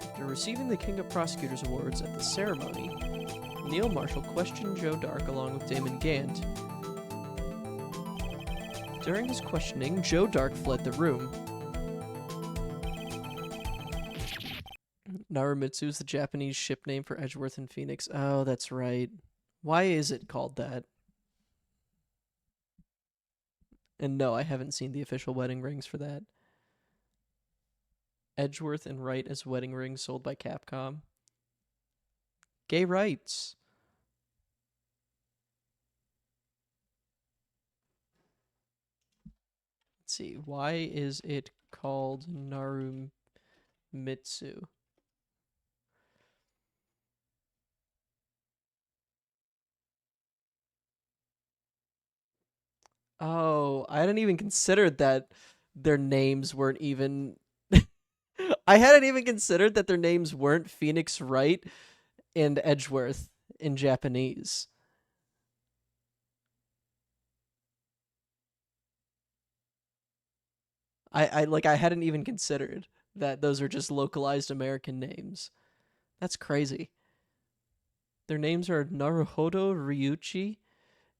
After receiving the King of Prosecutors Awards at the ceremony, Neil Marshall questioned Joe Dark along with Damon Gant. During his questioning, Joe Dark fled the room. Naramitsu is the Japanese ship name for Edgeworth and Phoenix. Oh, that's right. Why is it called that? And no, I haven't seen the official wedding rings for that. Edgeworth and Wright as wedding rings sold by Capcom. Gay rights. Let's see. Why is it called Narumitsu? Oh, I hadn't even considered that their names weren't even... I hadn't even considered that their names weren't Phoenix Wright and Edgeworth in Japanese. I hadn't even considered that those are just localized American names. That's crazy. Their names are Naruhodo Ryuichi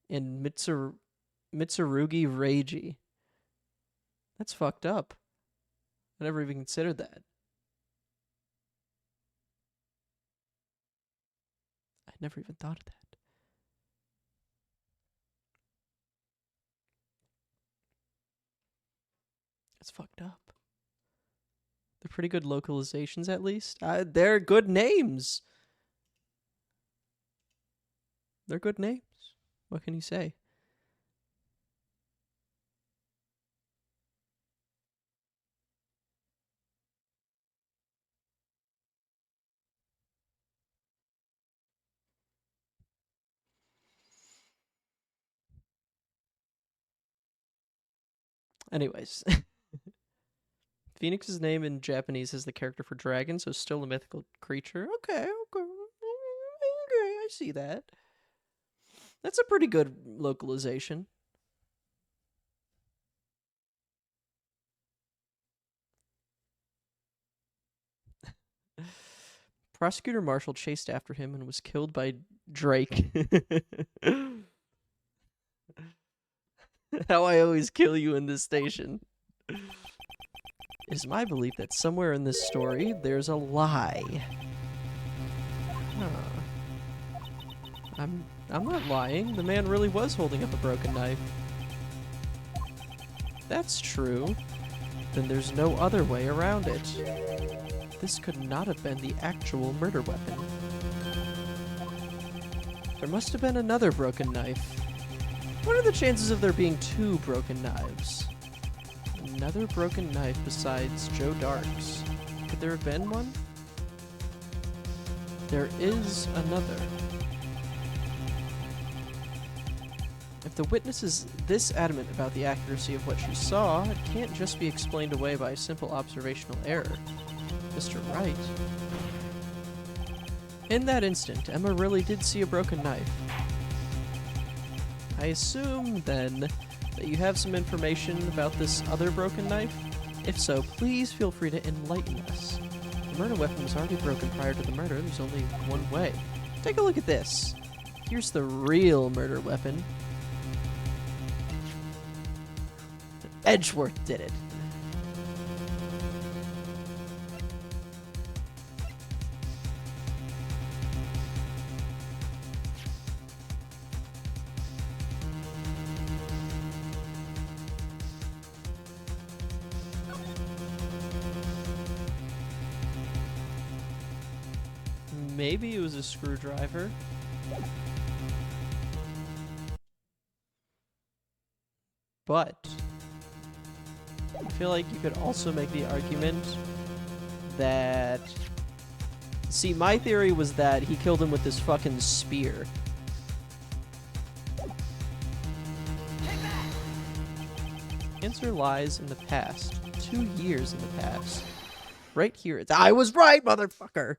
and Mitsurugi Reiji. That's fucked up. I never even considered that. I never even thought of that. That's fucked up. They're pretty good localizations, at least. They're good names. They're good names. What can you say? Anyways. Phoenix's name in Japanese is the character for dragon, so still a mythical creature. Okay, I see that. That's a pretty good localization. Prosecutor Marshall chased after him and was killed by Drake. How I always kill you in this station. It is my belief that somewhere in this story, there's a lie. Huh. I'm not lying. The man really was holding up a broken knife. That's true. Then there's no other way around it. This could not have been the actual murder weapon. There must have been another broken knife. What are the chances of there being 2 broken knives? Another broken knife besides Joe Dark's. Could there have been one? There is another. If the witness is this adamant about the accuracy of what she saw, it can't just be explained away by a simple observational error. Mr. Wright. In that instant, Emma really did see a broken knife. I assume, then, that you have some information about this other broken knife? If so, please feel free to enlighten us. The murder weapon was already broken prior to the murder. There's only one way. Take a look at this. Here's the real murder weapon. Edgeworth did it. Maybe it was a screwdriver. But I feel like you could also make the argument that... See, my theory was that he killed him with this fucking spear. Answer lies in the past. 2 years in the past. Right here. I was right, motherfucker!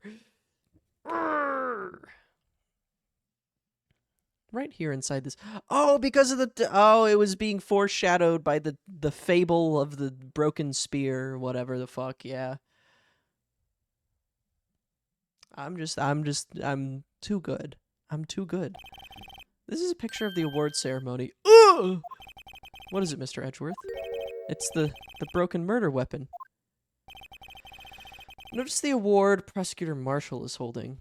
Right here inside this. Oh, because of the... Oh, it was being foreshadowed by the fable of the broken spear, whatever the fuck, yeah. I'm too good. I'm too good. This is a picture of the award ceremony. Ugh! What is it, Mr. Edgeworth? It's the broken murder weapon. Notice the award Prosecutor Marshall is holding.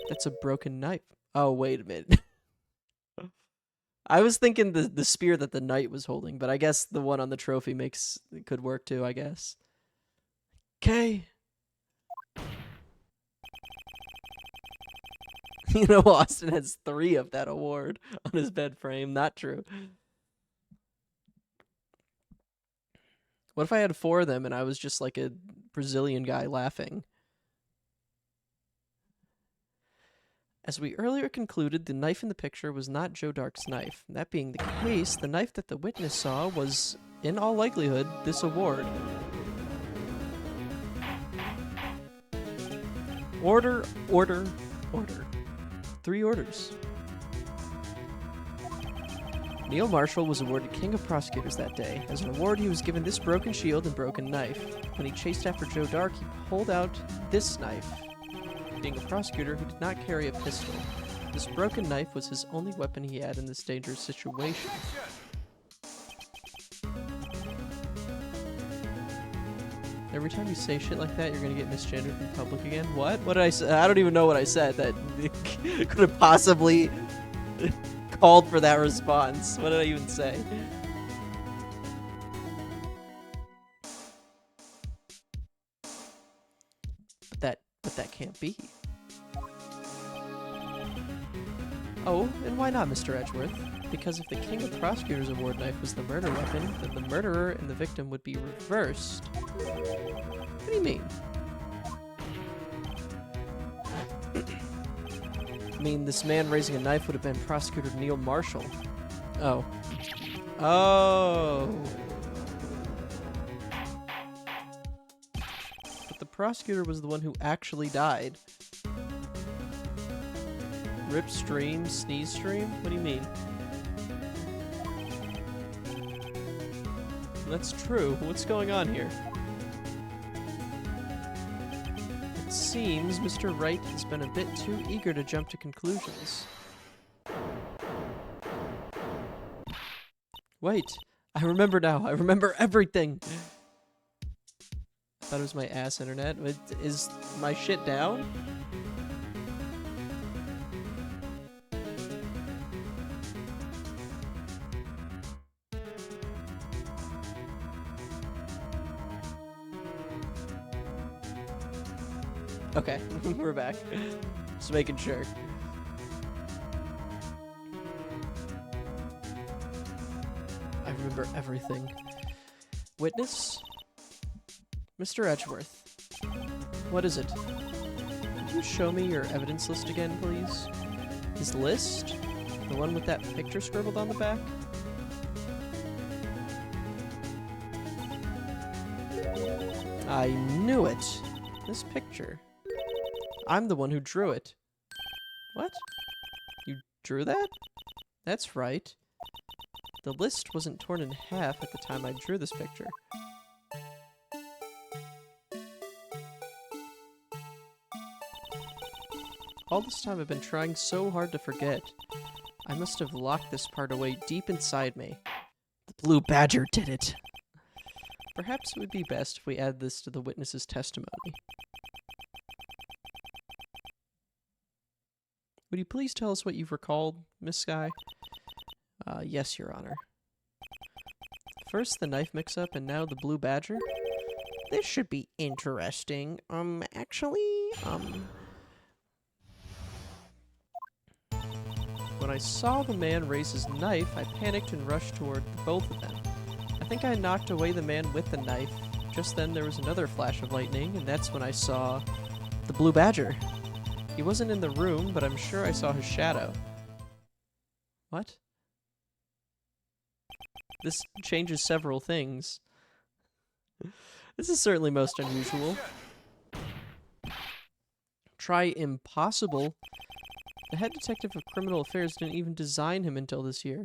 That's a broken knife. Oh, wait a minute. I was thinking the spear that the knight was holding, but I guess the one on the trophy could work too, I guess. Okay. You know, Austin has 3 of that award on his bed frame. Not true. What if I had 4 of them and I was just like a Brazilian guy laughing? As we earlier concluded, the knife in the picture was not Joe Dark's knife. That being the case, the knife that the witness saw was, in all likelihood, this award. Order, order, order. 3 orders. Neil Marshall was awarded King of Prosecutors that day. As an award, he was given this broken shield and broken knife. When he chased after Joe Dark, he pulled out this knife. Being a prosecutor who did not carry a pistol, this broken knife was his only weapon he had in this dangerous situation. Every time you say shit like that, you're gonna get misgendered in public again. What? What did I say? I don't even know what I said that could have possibly called for that response. What did I even say? But that can't be. Oh, and why not, Mr. Edgeworth? Because if the King of Prosecutors Award knife was the murder weapon, then the murderer and the victim would be reversed. What do you mean? I mean, this man raising a knife would have been Prosecutor Neil Marshall. Oh. Oh. But the prosecutor was the one who actually died. Rip stream, sneeze stream? What do you mean? That's true. What's going on here? It seems Mr. Wright has been a bit too eager to jump to conclusions. Wait, I remember now. I remember everything. I thought it was my ass internet. Is my shit down? Okay, we're back. Just making sure. I remember everything. Witness? Mr. Edgeworth. What is it? you show me your evidence list again, please? His list? The one with that picture scribbled on the back? I knew it. This picture. I'm the one who drew it. What? You drew that? That's right. The list wasn't torn in half at the time I drew this picture. All this time I've been trying so hard to forget. I must have locked this part away deep inside me. The blue badger did it. Perhaps it would be best if we add this to the witness's testimony. Would you please tell us what you've recalled, Miss Sky? Yes, Your Honor. First the knife mix-up and now the blue badger? This should be interesting. Actually, when I saw the man raise his knife, I panicked and rushed toward both of them. I think I knocked away the man with the knife. Just then there was another flash of lightning, and that's when I saw the blue badger. He wasn't in the room, but I'm sure I saw his shadow. What? This changes several things. This is certainly most unusual. Try impossible. The head detective of criminal affairs didn't even design him until this year.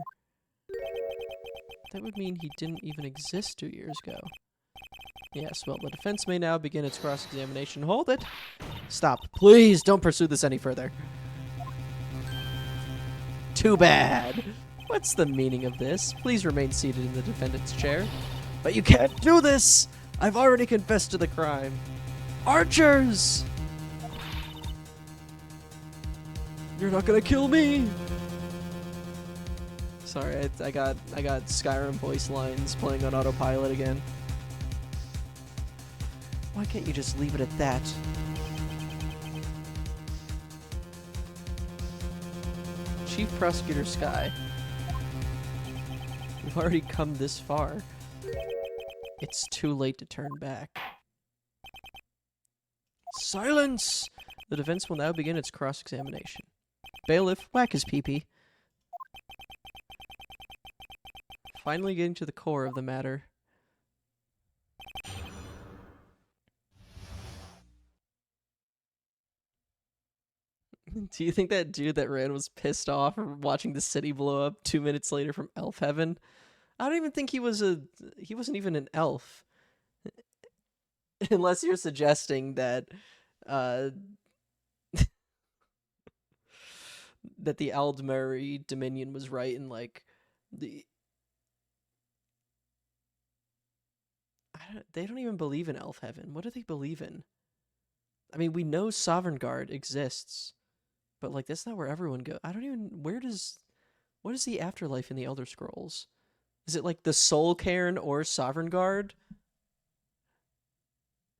That would mean he didn't even exist 2 years ago. Yes, well, the defense may now begin its cross-examination. Hold it! Stop. Please don't pursue this any further. Too bad. What's the meaning of this? Please remain seated in the defendant's chair. But you can't do this! I've already confessed to the crime. Archers! You're not gonna kill me! Sorry, I got Skyrim voice lines playing on autopilot again. Why can't you just leave it at that? Chief Prosecutor Sky. We've already come this far. It's too late to turn back. Silence! The defense will now begin its cross-examination. Bailiff, whack his pee-pee. Finally getting to the core of the matter. Do you think that dude that ran was pissed off watching the city blow up 2 minutes later from elf heaven? I don't even think he wasn't even an elf. Unless you're suggesting that that the Aldmeri Dominion was right in like they don't even believe in elf heaven. What do they believe in? I mean, we know Sovereign Guard exists, but like that's not where everyone goes. I don't even what is the afterlife in the Elder Scrolls? Is it like the Soul Cairn or Sovereign Guard?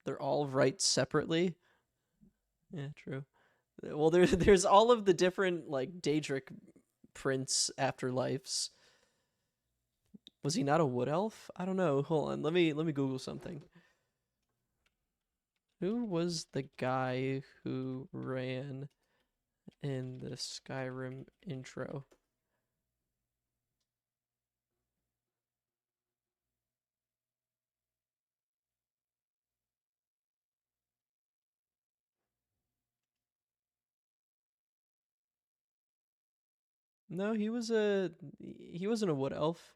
They're all right separately. Yeah, true. Well, there's all of the different like Daedric prince afterlives. Was he not a wood elf? I don't know. Hold on. Let me Google something. Who was the guy who ran in the Skyrim intro? No, he wasn't a wood elf.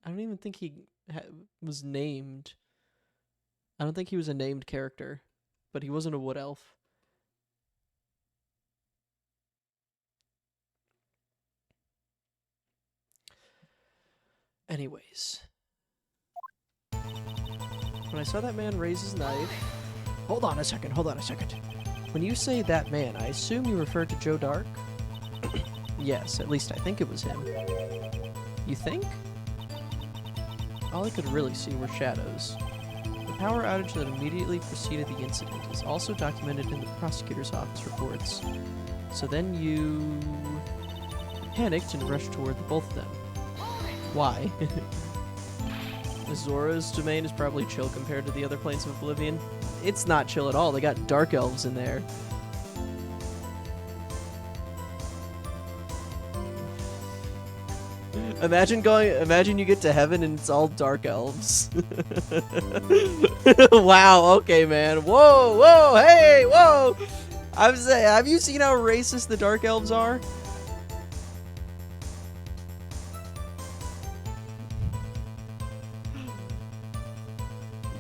I don't even think he was named. I don't think he was a named character, but he wasn't a wood elf. Anyways. When I saw that man raise his knife... Hold on a second. When you say that man, I assume you refer to Joe Dark? Yes, at least I think it was him. You think? All I could really see were shadows. The power outage that immediately preceded the incident is also documented in the prosecutor's office reports. So then you panicked and rushed toward the both of them. Why? Zora's domain is probably chill compared to the other planes of Oblivion. It's not chill at all. They got dark elves in there. Imagine you get to heaven and it's all dark elves. Wow, okay, man. Whoa, whoa, hey, whoa! I was saying, have you seen how racist the dark elves are?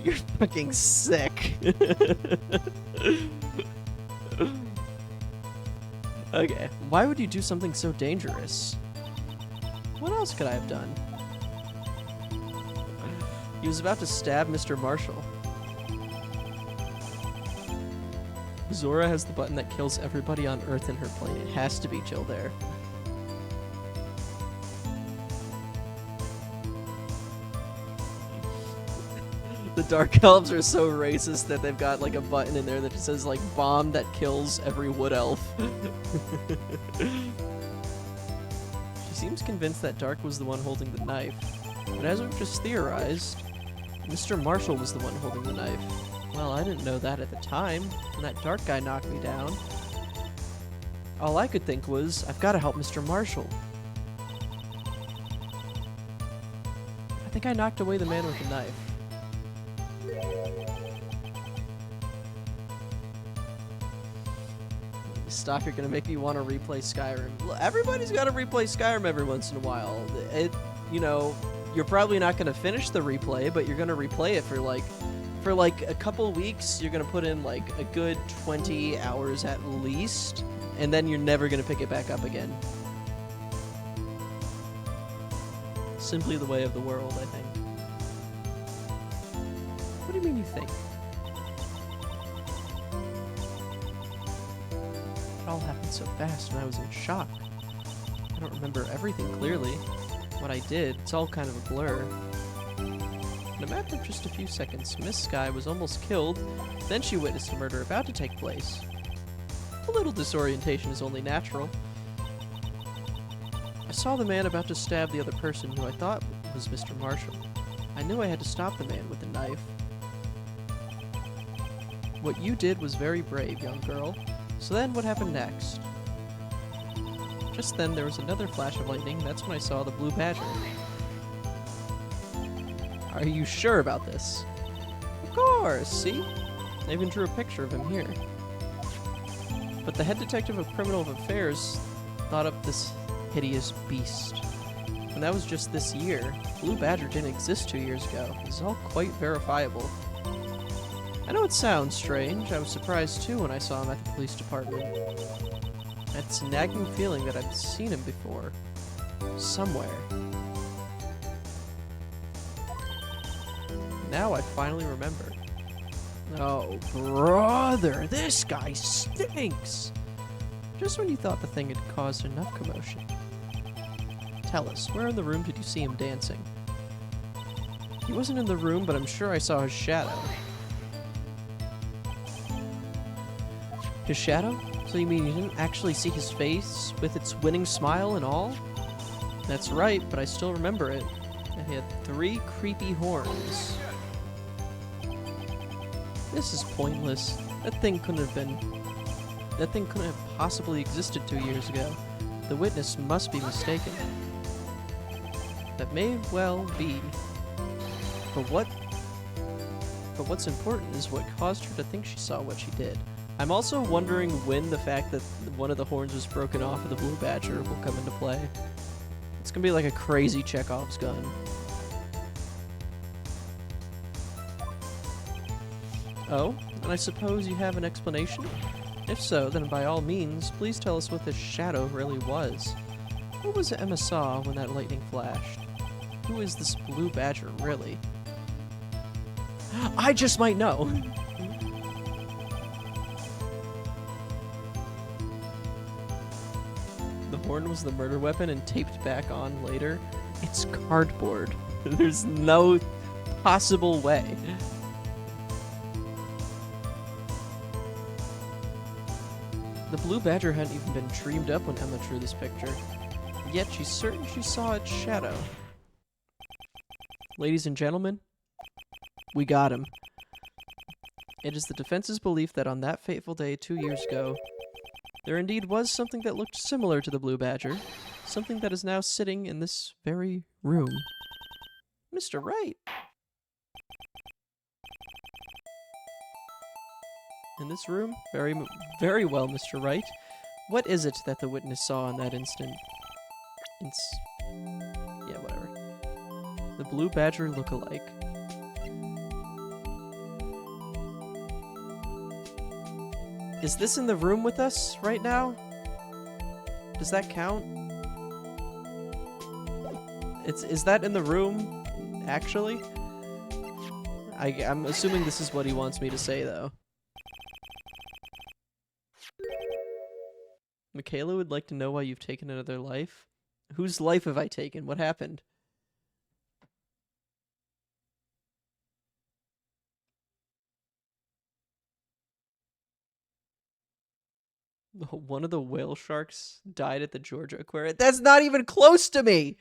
You're fucking sick. Okay, why would you do something so dangerous? What else could I have done? He was about to stab Mr. Marshall. Zora has the button that kills everybody on Earth in her plane. It has to be chill there. The Dark Elves are so racist that they've got like a button in there that just says like bomb that kills every wood elf. She seems convinced that Dark was the one holding the knife. But as we've just theorized, Mr. Marshall was the one holding the knife. Well, I didn't know that at the time, when that Dark guy knocked me down. All I could think was, I've got to help Mr. Marshall. I think I knocked away the man with the knife. Stop, you're gonna make me want to replay Skyrim. Everybody's got to replay Skyrim every once in a while. You know, you're probably not gonna finish the replay, but you're gonna replay it for like a couple weeks. You're gonna put in like a good 20 hours at least, and then you're never gonna pick it back up again. Simply the way of the world, I think. What do you mean you think? It all happened so fast and I was in shock. I don't remember everything clearly. What I did, it's all kind of a blur. In a matter of just a few seconds, Miss Sky was almost killed, then she witnessed a murder about to take place. A little disorientation is only natural. I saw the man about to stab the other person who I thought was Mr. Marshall. I knew I had to stop the man with the knife. What you did was very brave, young girl. So then what happened next? Just then there was another flash of lightning. That's when I saw the blue badger. Are you sure about this? Of course, see? I even drew a picture of him here. But the head detective of criminal affairs thought up this hideous beast. And that was just this year. Blue Badger didn't exist 2 years ago. This is all quite verifiable. I know it sounds strange. I was surprised too when I saw him at the police department. I had this nagging feeling that I'd seen him before. Somewhere. Now I finally remember. Oh, brother, this guy stinks! Just when you thought the thing had caused enough commotion. Tell us, where in the room did you see him dancing? He wasn't in the room, but I'm sure I saw his shadow. His shadow? So you mean you didn't actually see his face with its winning smile and all? That's right, but I still remember it. And he had 3 creepy horns. This is pointless. That thing couldn't have possibly existed 2 years ago. The witness must be mistaken. That may well be. But what's important is what caused her to think she saw what she did. I'm also wondering when the fact that one of the horns was broken off of the Blue Badger will come into play. It's gonna be like a crazy Chekhov's gun. Oh, and I suppose you have an explanation? If so, then by all means, please tell us what this shadow really was. What was it Emma saw when that lightning flashed? Who is this Blue Badger, really? I just might know! The horn was the murder weapon and taped back on later. It's cardboard. There's no possible way. The Blue Badger hadn't even been dreamed up when Emma drew this picture. Yet she's certain she saw its shadow. Ladies and gentlemen, we got him. It is the defense's belief that on that fateful day 2 years ago, there indeed was something that looked similar to the Blue Badger, something that is now sitting in this very room. Mr. Wright. In this room? Very well, Mr. Wright. What is it that the witness saw in that instant? Yeah, whatever. The Blue Badger look-alike. Is this in the room with us right now? Does that count? Is that in the room, actually? I'm assuming this is what he wants me to say, though. Michaela would like to know why you've taken another life. Whose life have I taken? What happened? One of the whale sharks died at the Georgia Aquarium. That's not even close to me!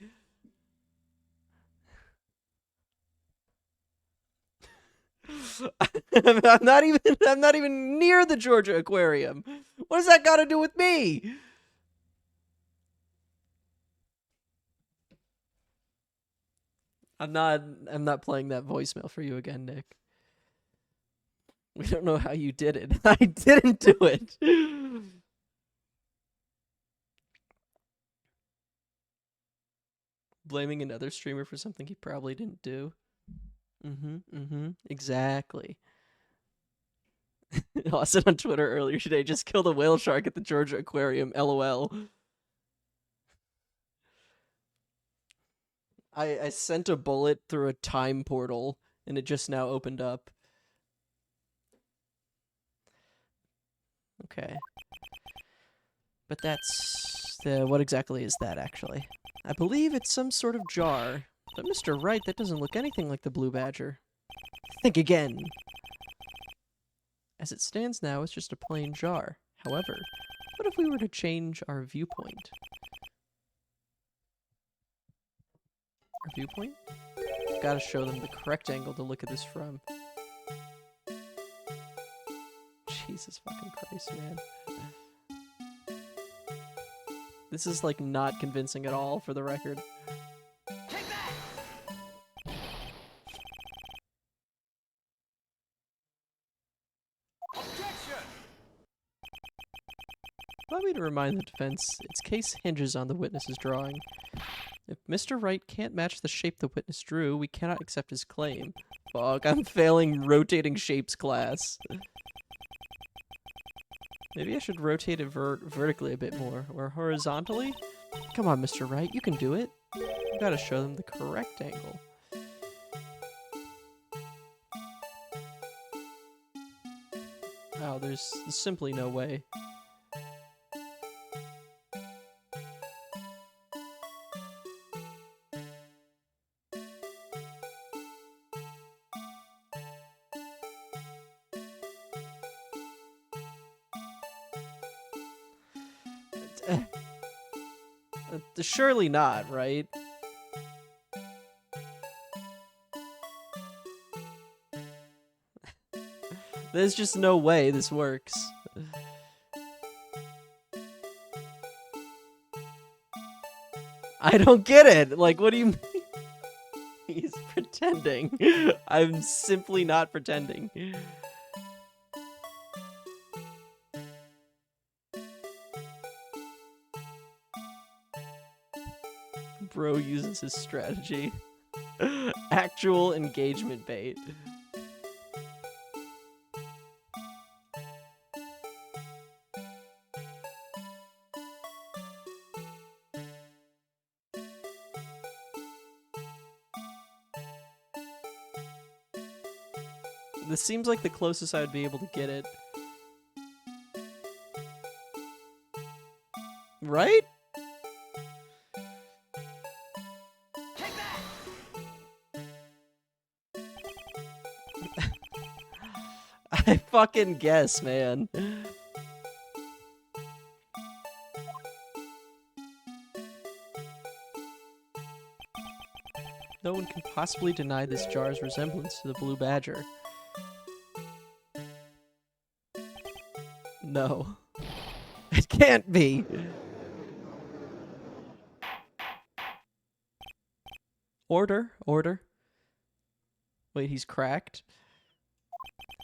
I'm not even near the Georgia Aquarium. What does that got to do with me? I'm not playing that voicemail for you again, Nick. We don't know how you did it. I didn't do it. Blaming another streamer for something he probably didn't do. Exactly. Austin on Twitter earlier today just killed a whale shark at the Georgia Aquarium. LOL. I sent a bullet through a time portal and it just now opened up. Okay. But that's what exactly is that actually? I believe it's some sort of jar. But Mr. Wright, that doesn't look anything like the Blue Badger. Think again. As it stands now, it's just a plain jar. However, what if we were to change our viewpoint? Our viewpoint? I've got to show them the correct angle to look at this from. Jesus fucking Christ, man. This is, like, not convincing at all, for the record. Allow me to remind the defense, its case hinges on the witness's drawing. If Mr. Wright can't match the shape the witness drew, we cannot accept his claim. Fuck, I'm failing rotating shapes class. Maybe I should rotate it vertically a bit more, or horizontally? Come on, Mr. Wright, you can do it. You gotta show them the correct angle. Oh, there's simply no way. Surely not, right? There's just no way this works. I don't get it. Like, what do you mean? He's pretending. I'm simply not pretending. Bro uses his strategy. Actual engagement bait. This seems like the closest I would be able to get it. Right? I fucking guess, man. No one can possibly deny this jar's resemblance to the blue badger. No. It can't be! Order, order. Wait, he's cracked?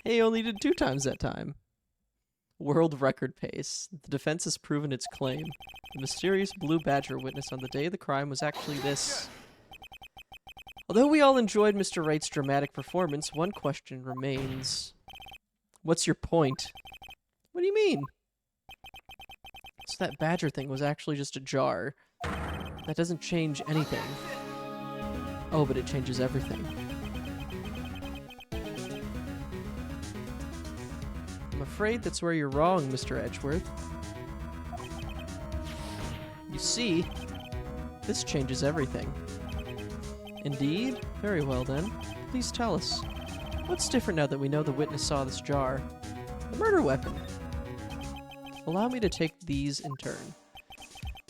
Hey, he only did 2 times that time. World record pace. The defense has proven its claim. The mysterious blue badger witnessed on the day of the crime was actually this. Although we all enjoyed Mr. Wright's dramatic performance, one question remains. What's your point? What do you mean? So that badger thing was actually just a jar. That doesn't change anything. Oh, but it changes everything. I'm afraid that's where you're wrong, Mr. Edgeworth. You see, this changes everything. Indeed? Very well then. Please tell us. What's different now that we know the witness saw this jar? The murder weapon. Allow me to take these in turn.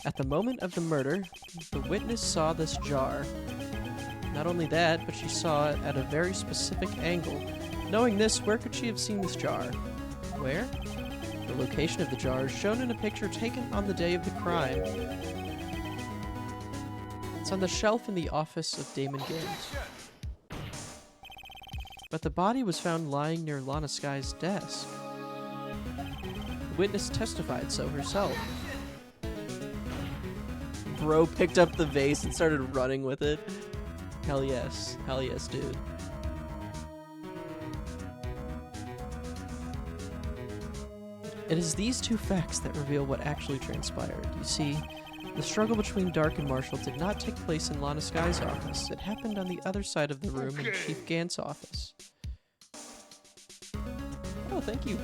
At the moment of the murder, the witness saw this jar. Not only that, but she saw it at a very specific angle. Knowing this, where could she have seen this jar? Where? The location of the jar is shown in a picture taken on the day of the crime. It's on the shelf in the office of Damon Gant. But the body was found lying near Lana Sky's desk. The witness testified so herself. Bro picked up the vase and started running with it. Hell yes, dude. It is these 2 facts that reveal what actually transpired. You see, the struggle between Dark and Marshall did not take place in Lana Sky's office. It happened on the other side of the room in Chief Gant's office. Oh, thank you,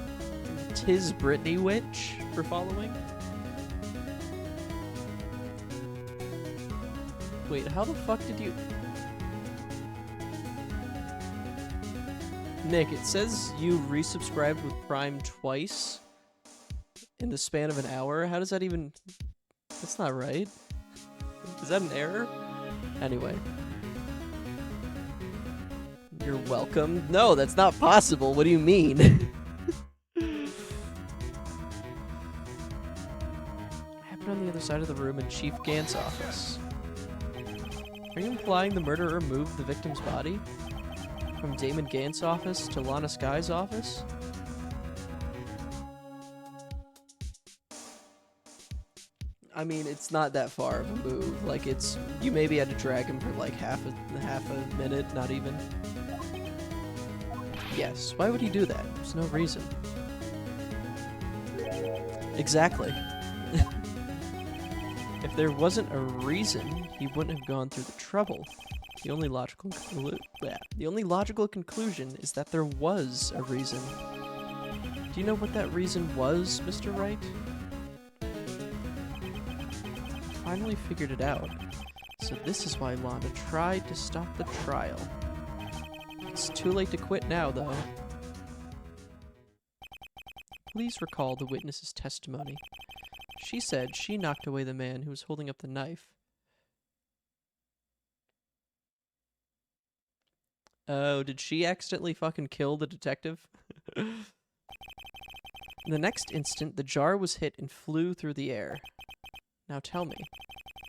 Tis Brittany Witch, for following. Wait, how the fuck did you... Nick, it says you resubscribed with Prime twice in the span of an hour. How does that even... That's not right. Is that an error? Anyway. You're welcome. No, that's not possible. What do you mean? Happened on the other side of the room in Chief Gant's office. Are you implying the murderer moved the victim's body? From Damon Gant's office to Lana Sky's office? I mean, it's not that far of a move. Like, it's... You maybe had to drag him for like half a minute, not even. Yes, why would he do that? There's no reason. Exactly. If there wasn't a reason, he wouldn't have gone through the trouble. The only logical conclusion is that there was a reason. Do you know what that reason was, Mr. Wright? I finally figured it out. So this is why Lana tried to stop the trial. It's too late to quit now, though. Please recall the witness's testimony. She said she knocked away the man who was holding up the knife. Oh, did she accidentally fucking kill the detective? In the next instant, the jar was hit and flew through the air. Now tell me,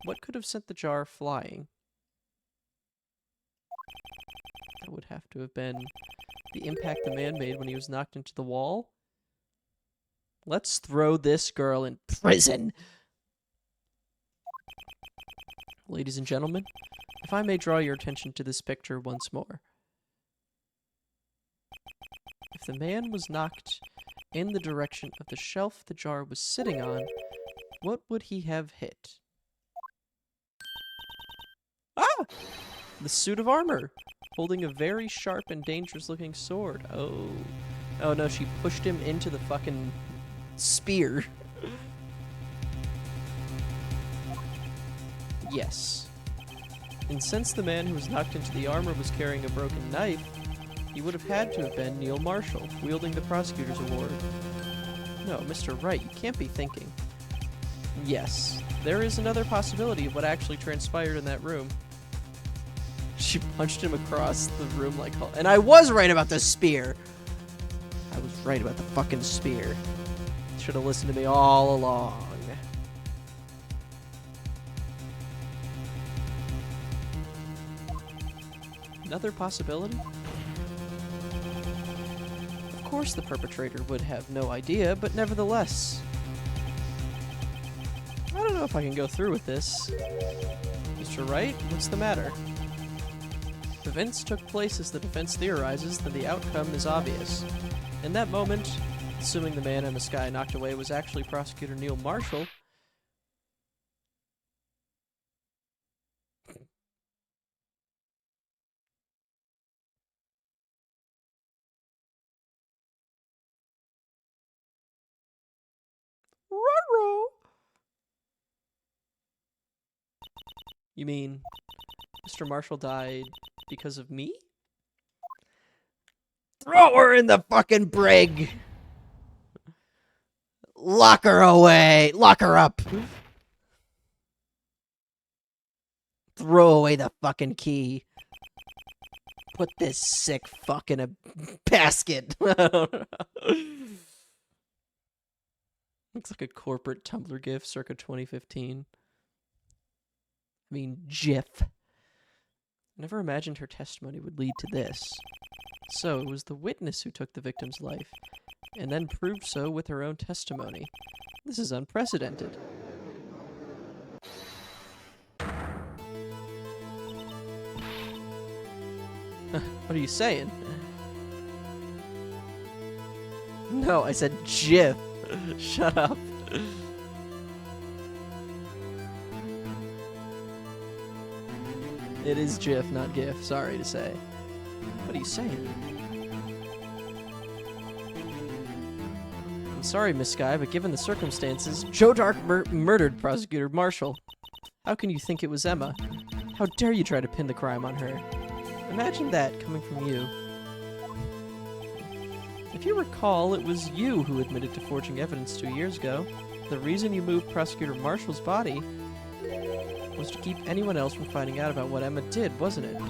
what could have sent the jar flying? That would have to have been the impact the man made when he was knocked into the wall. Let's throw this girl in prison! Ladies and gentlemen, if I may draw your attention to this picture once more. If the man was knocked in the direction of the shelf the jar was sitting on, what would he have hit? Ah! The suit of armor, holding a very sharp and dangerous-looking sword. Oh. Oh no, she pushed him into the fucking spear. Yes. And since the man who was knocked into the armor was carrying a broken knife, he would have had to have been Neil Marshall, wielding the prosecutor's award. No, Mr. Wright, you can't be thinking. Yes, there is another possibility of what actually transpired in that room. She punched him across the room like hell. And I was right about the spear. I was right about the fucking spear. Should have listened to me all along. Another possibility? Of course the perpetrator would have no idea, but nevertheless. I don't know if I can go through with this. Mr. Wright, what's the matter? If events took place as the defense theorizes, then the outcome is obvious. In that moment, assuming the man in the sky knocked away was actually Prosecutor Neil Marshall, ruh-roh. You mean Mr. Marshall died because of me? Throw her in the fucking brig! Lock her away! Lock her up! Throw away the fucking key. Put this sick fuck in a basket. I don't know. Looks like a corporate Tumblr GIF circa 2015. I mean, GIF. Never imagined her testimony would lead to this. So, it was the witness who took the victim's life, and then proved so with her own testimony. This is unprecedented. What are you saying? No, I said GIF. Shut up. It is GIF, not GIF, sorry to say. What are you saying? I'm sorry, Miss Sky, but given the circumstances, Joe Dark murdered Prosecutor Marshall. How can you think it was Emma? How dare you try to pin the crime on her? Imagine that coming from you. If you recall, it was you who admitted to forging evidence 2 years ago. The reason you moved Prosecutor Marshall's body was to keep anyone else from finding out about what Emma did, wasn't it?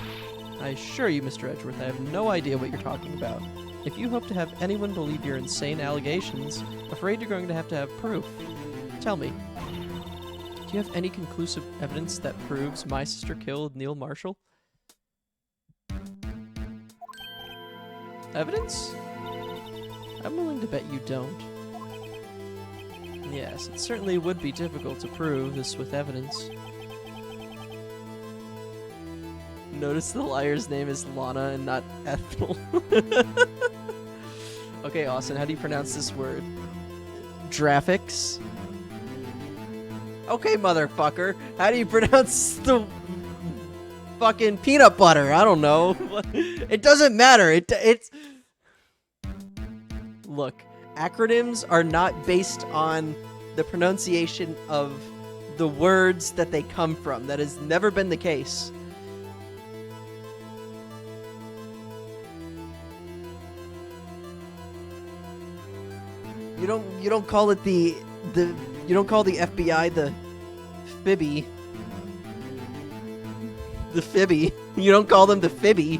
I assure you, Mr. Edgeworth, I have no idea what you're talking about. If you hope to have anyone believe your insane allegations, I'm afraid you're going to have proof. Tell me, do you have any conclusive evidence that proves my sister killed Neil Marshall? Evidence? I'm willing to bet you don't. Yes, it certainly would be difficult to prove this with evidence. Notice the liar's name is Lana and not Ethel. Okay, Austin, how do you pronounce this word? Graphics? Okay, motherfucker. How do you pronounce the fucking peanut butter? I don't know. It doesn't matter. It's... Look, acronyms are not based on the pronunciation of the words that they come from. That has never been the case. You don't call it you don't call the FBI the Fibby. The Fibby. You don't call them the Fibby.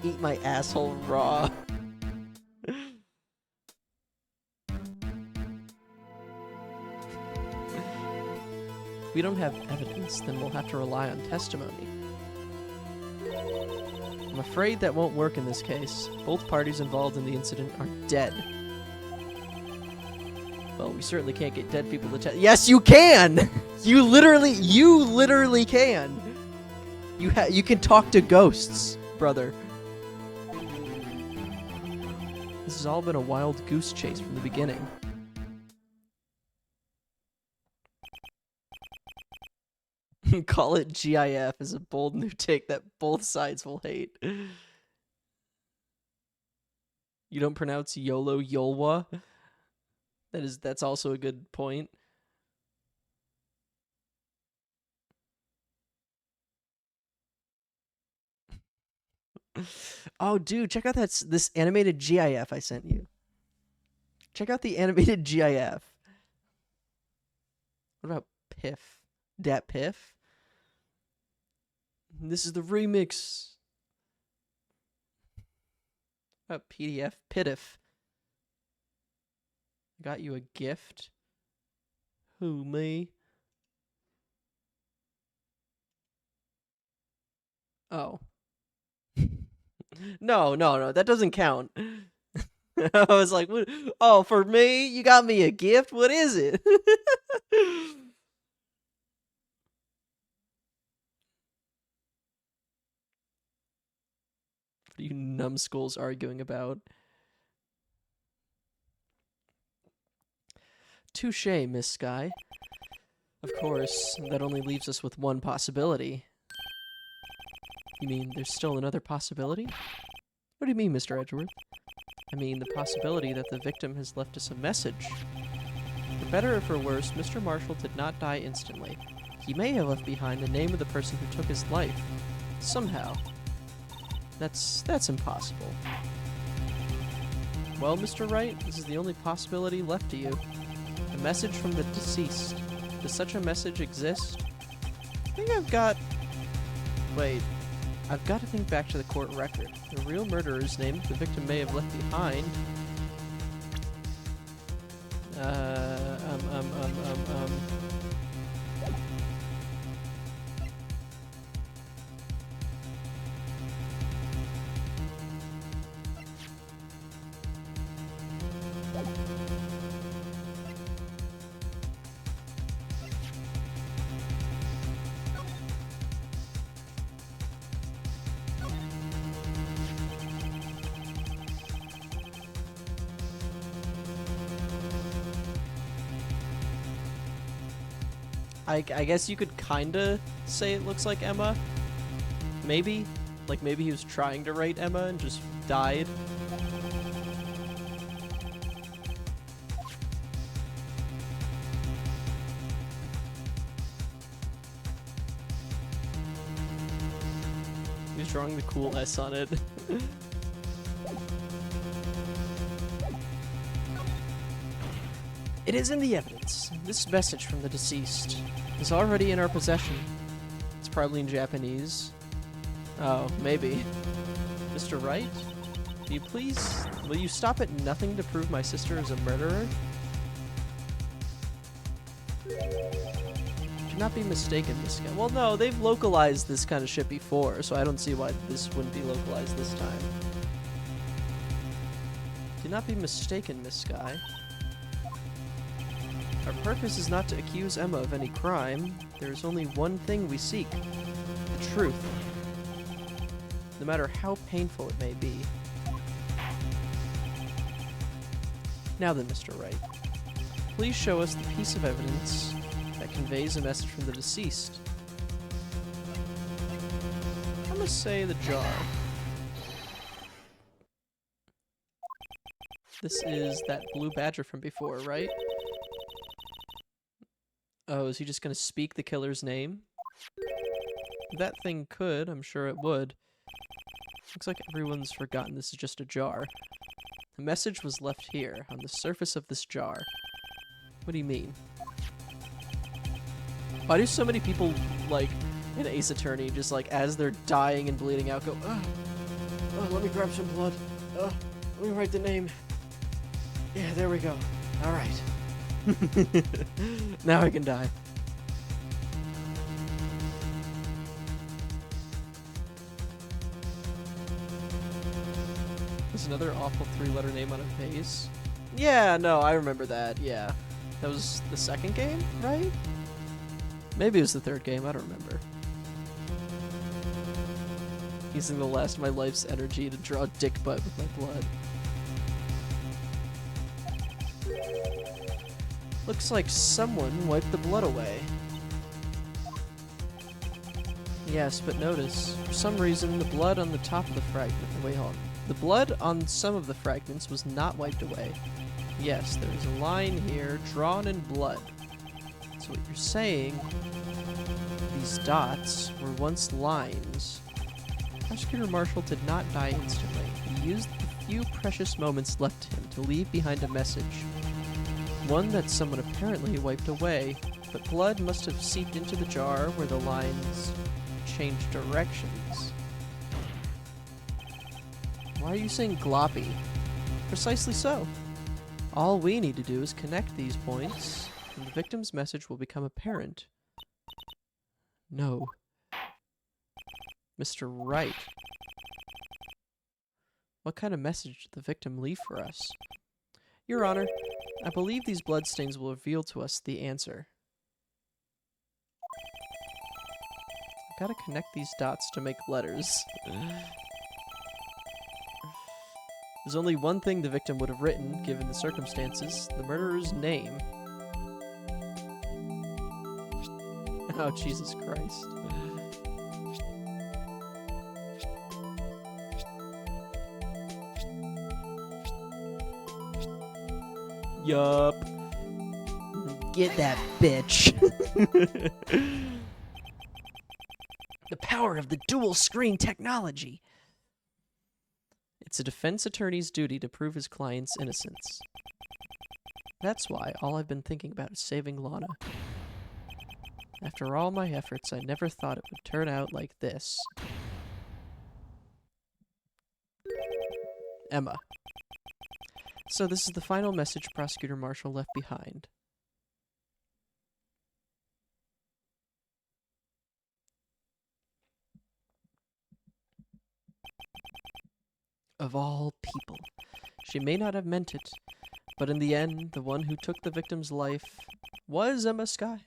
Eat my asshole raw. If we don't have evidence, then we'll have to rely on testimony. I'm afraid that won't work in this case. Both parties involved in the incident are dead. Well, we certainly can't get dead people to test. Yes, you can! You literally can! You can talk to ghosts, brother. This has all been a wild goose chase from the beginning. Call it GIF is a bold new take that both sides will hate. You don't pronounce YOLO Yolwa? That's also a good point. Oh, dude, check out this animated GIF I sent you. Check out the animated GIF. What about Piff? Dat Piff? This is the remix. A PDF pitif. Got you a gift. Who, me? Oh. No, that doesn't count. I was like, what? Oh, for me? You got me a gift? What is it? What are you numbskulls arguing about? Touche, Miss Sky. Of course, that only leaves us with one possibility. You mean there's still another possibility? What do you mean, Mr. Edgeworth? I mean the possibility that the victim has left us a message. For better or for worse, Mr. Marshall did not die instantly. He may have left behind the name of the person who took his life. Somehow. That's impossible. Well, Mr. Wright, this is the only possibility left to you. A message from the deceased. Does such a message exist? I think I've got... Wait. I've got to think back to the court record. The real murderer's name the victim may have left behind. I guess you could kinda say it looks like Emma. Maybe? Like maybe he was trying to write Emma and just died. He was drawing the cool S on it. It is in the evidence. This message from the deceased is already in our possession. It's probably in Japanese. Oh, maybe. Mr. Wright? Will you stop at nothing to prove my sister is a murderer? Do not be mistaken, this guy. Well, no, they've localized this kind of shit before, so I don't see why this wouldn't be localized this time. Do not be mistaken, Miss Sky. Our purpose is not to accuse Emma of any crime. There is only one thing we seek. The truth. No matter how painful it may be. Now then, Mr. Wright. Please show us the piece of evidence that conveys a message from the deceased. I'm gonna say the jar. This is that blue badger from before, right? Oh, is he just gonna speak the killer's name? That thing could, I'm sure it would. Looks like everyone's forgotten this is just a jar. The message was left here, on the surface of this jar. What do you mean? Why do so many people, like, in Ace Attorney, just like, as they're dying and bleeding out, go, oh, let me grab some blood. Let me write the name. Yeah, there we go. Alright. Now I can die. There's another awful 3-letter name on a vase. Yeah, no, I remember that, yeah. That was the second game, right? Maybe it was the third game, I don't remember. Using the last of my life's energy to draw a dick butt with my blood. Looks like someone wiped the blood away. Yes, but notice, for some reason, the blood on the top of the fragment... Wait, hold on. The blood on some of the fragments was not wiped away. Yes, there is a line here, drawn in blood. So what you're saying, these dots were once lines. Prosecutor Marshall did not die instantly. He used the few precious moments left to him to leave behind a message. One that someone apparently wiped away, but blood must have seeped into the jar where the lines change directions. Why are you saying gloppy? Precisely so. All we need to do is connect these points, and the victim's message will become apparent. No. Mr. Wright. What kind of message did the victim leave for us? Your Honor, I believe these bloodstains will reveal to us the answer. I've got to connect these dots to make letters. There's only one thing the victim would have written, given the circumstances: the murderer's name. Oh, Jesus Christ. Yup. Get that bitch. The power of the dual screen technology. It's a defense attorney's duty to prove his client's innocence. That's why all I've been thinking about is saving Lana. After all my efforts, I never thought it would turn out like this. Emma. So this is the final message Prosecutor Marshall left behind. Of all people. She may not have meant it, but in the end, the one who took the victim's life was Emma Skye.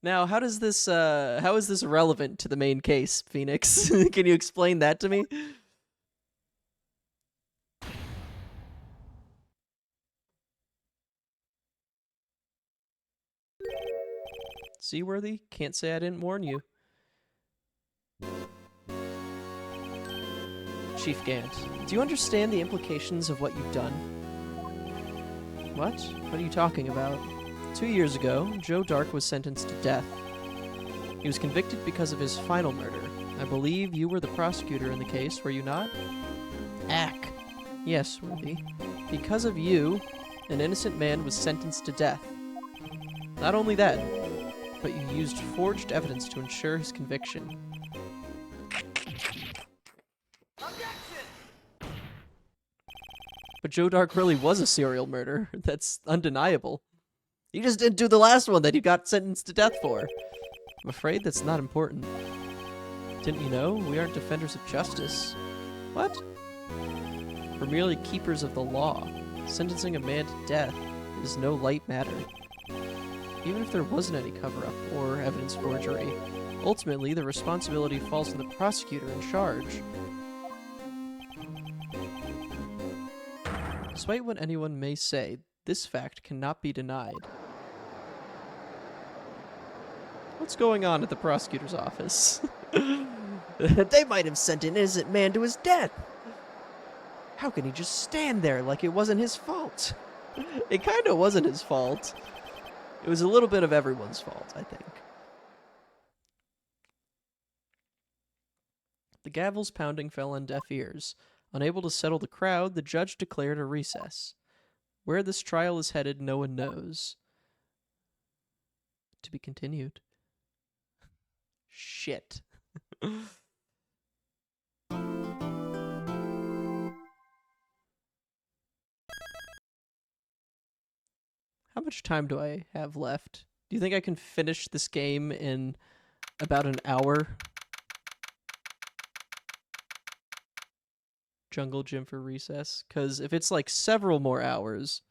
Now, how is this relevant to the main case, Phoenix? Can you explain that to me? Seaworthy? Can't say I didn't warn you. Chief Gant, do you understand the implications of what you've done? What? What are you talking about? 2 years ago, Joe Dark was sentenced to death. He was convicted because of his final murder. I believe you were the prosecutor in the case, were you not? Ack. Yes, Worthy. Because of you, an innocent man was sentenced to death. Not only that, but you used forged evidence to ensure his conviction. But Joe Dark really was a serial murderer. That's undeniable. He just didn't do the last one that he got sentenced to death for. I'm afraid that's not important. Didn't you know? We aren't defenders of justice. What? We're merely keepers of the law. Sentencing a man to death is no light matter. Even if there wasn't any cover-up or evidence forgery, ultimately the responsibility falls on the prosecutor in charge. Despite what anyone may say, this fact cannot be denied. What's going on at the prosecutor's office? They might have sent an innocent man to his death. How can he just stand there like it wasn't his fault? It kind of wasn't his fault. It was a little bit of everyone's fault, I think. The gavel's pounding fell on deaf ears. Unable to settle the crowd, the judge declared a recess. Where this trial is headed, no one knows. To be continued. Shit. How much time do I have left? Do you think I can finish this game in about an hour? Jungle Gym for recess? Because if it's like several more hours,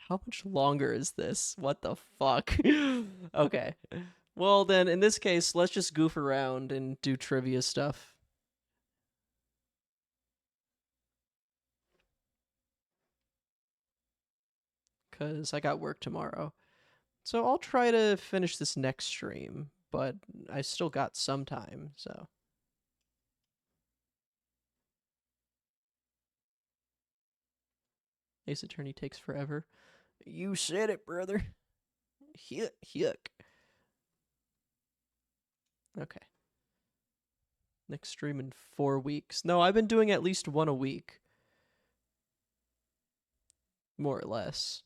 how much longer is this? What the fuck? Okay. Well then, in this case, let's just goof around and do trivia stuff. Because I got work tomorrow. So I'll try to finish this next stream, but I still got some time, so. Ace Attorney takes forever. You said it, brother. Yuck. Okay. Next stream in 4 weeks. No, I've been doing at least one a week. More or less.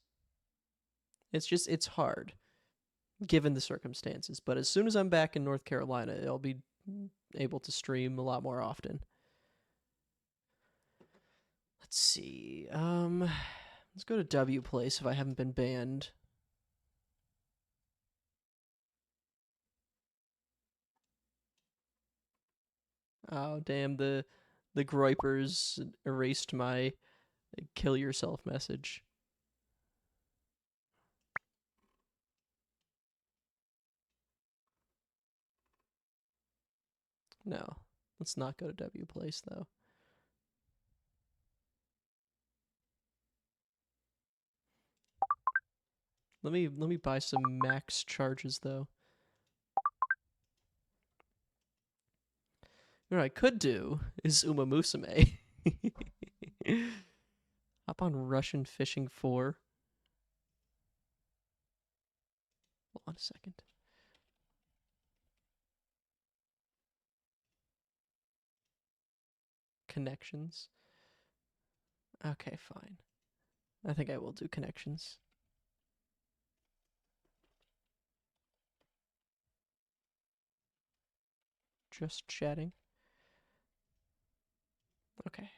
It's hard. given the circumstances. But as soon as I'm back in North Carolina, I'll be able to stream a lot more often. Let's see. Let's go to W Place if I haven't been banned. Oh damn, the Groypers erased my kill yourself message. No. Let's not go to W Place though. Let me buy some max charges though. What I could do is Uma Musume. Hop on Russian Fishing 4. Hold on a second. Connections. Okay, fine. I think I will do connections. Just chatting. Okay.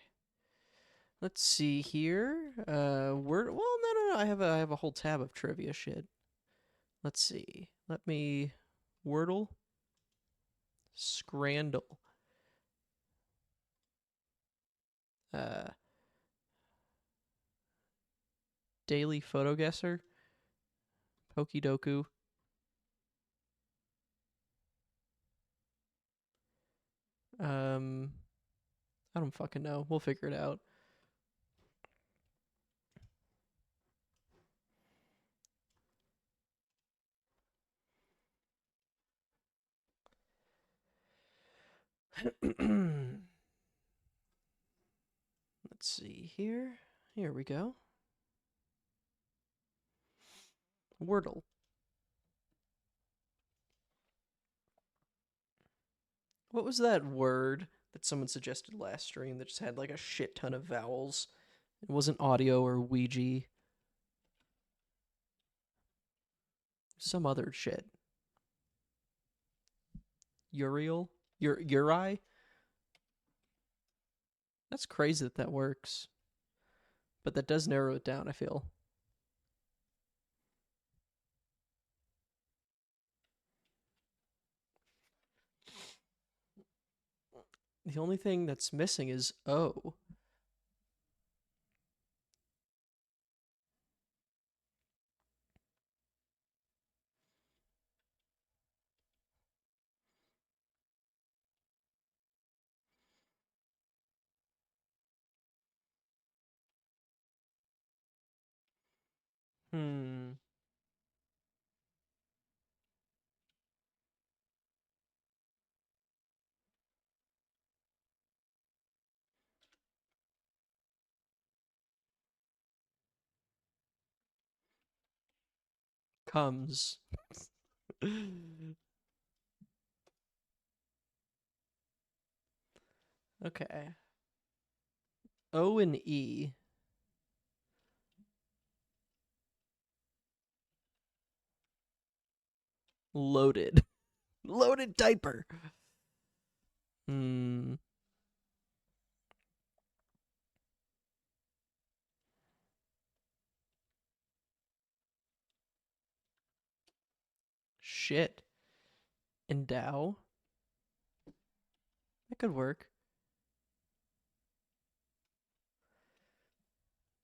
Let's see here. Word. Well, no. I have a whole tab of trivia shit. Let's see. Let me Wordle. Scrandle. Daily Photo Guesser. Pokidoku. I don't fucking know. We'll figure it out. Let's see here. Here we go. Wordle. What was that word that someone suggested last stream that just had like a shit ton of vowels? It wasn't audio or Ouija. Some other shit. Uriel? Uri? That's crazy that works. But that does narrow it down, I feel. The only thing that's missing is O. Hmm. Comes. Okay. O and E. Loaded. Loaded diaper. Hmm. Shit. Endow. That could work.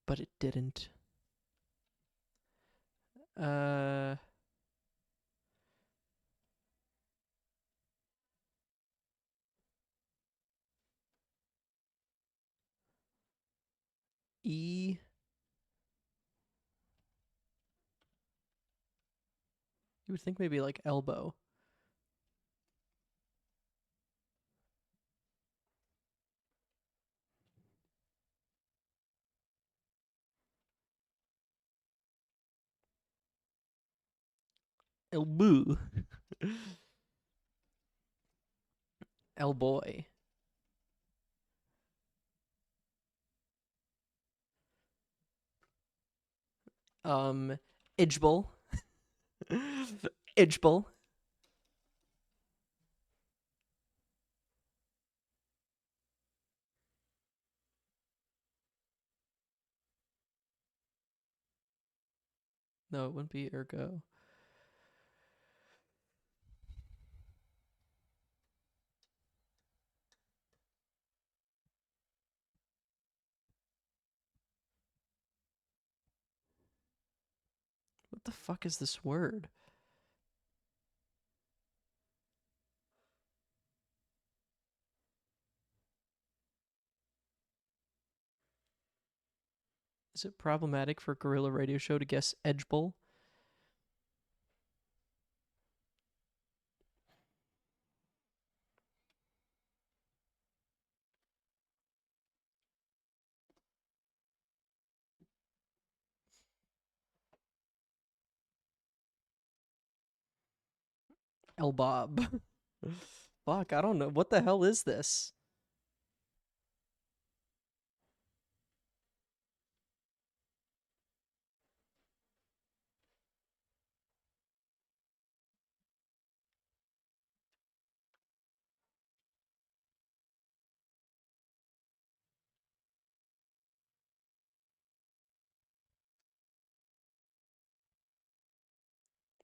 But it didn't. Uh. E. You would think maybe like elbow. Elbow. Elboy. Edgeable. Edgebull. No, it wouldn't be ergo. What the fuck is this word? Is it problematic for Gorilla Radio Show to guess Edgebull? Elbob. Fuck, I don't know. What the hell is this?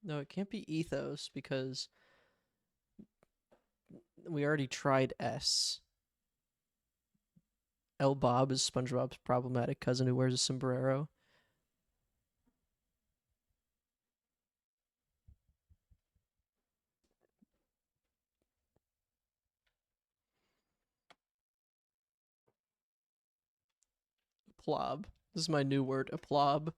No, it can't be ethos because we already tried S. Elbob is SpongeBob's problematic cousin who wears a sombrero. Plob. This is my new word, a plob.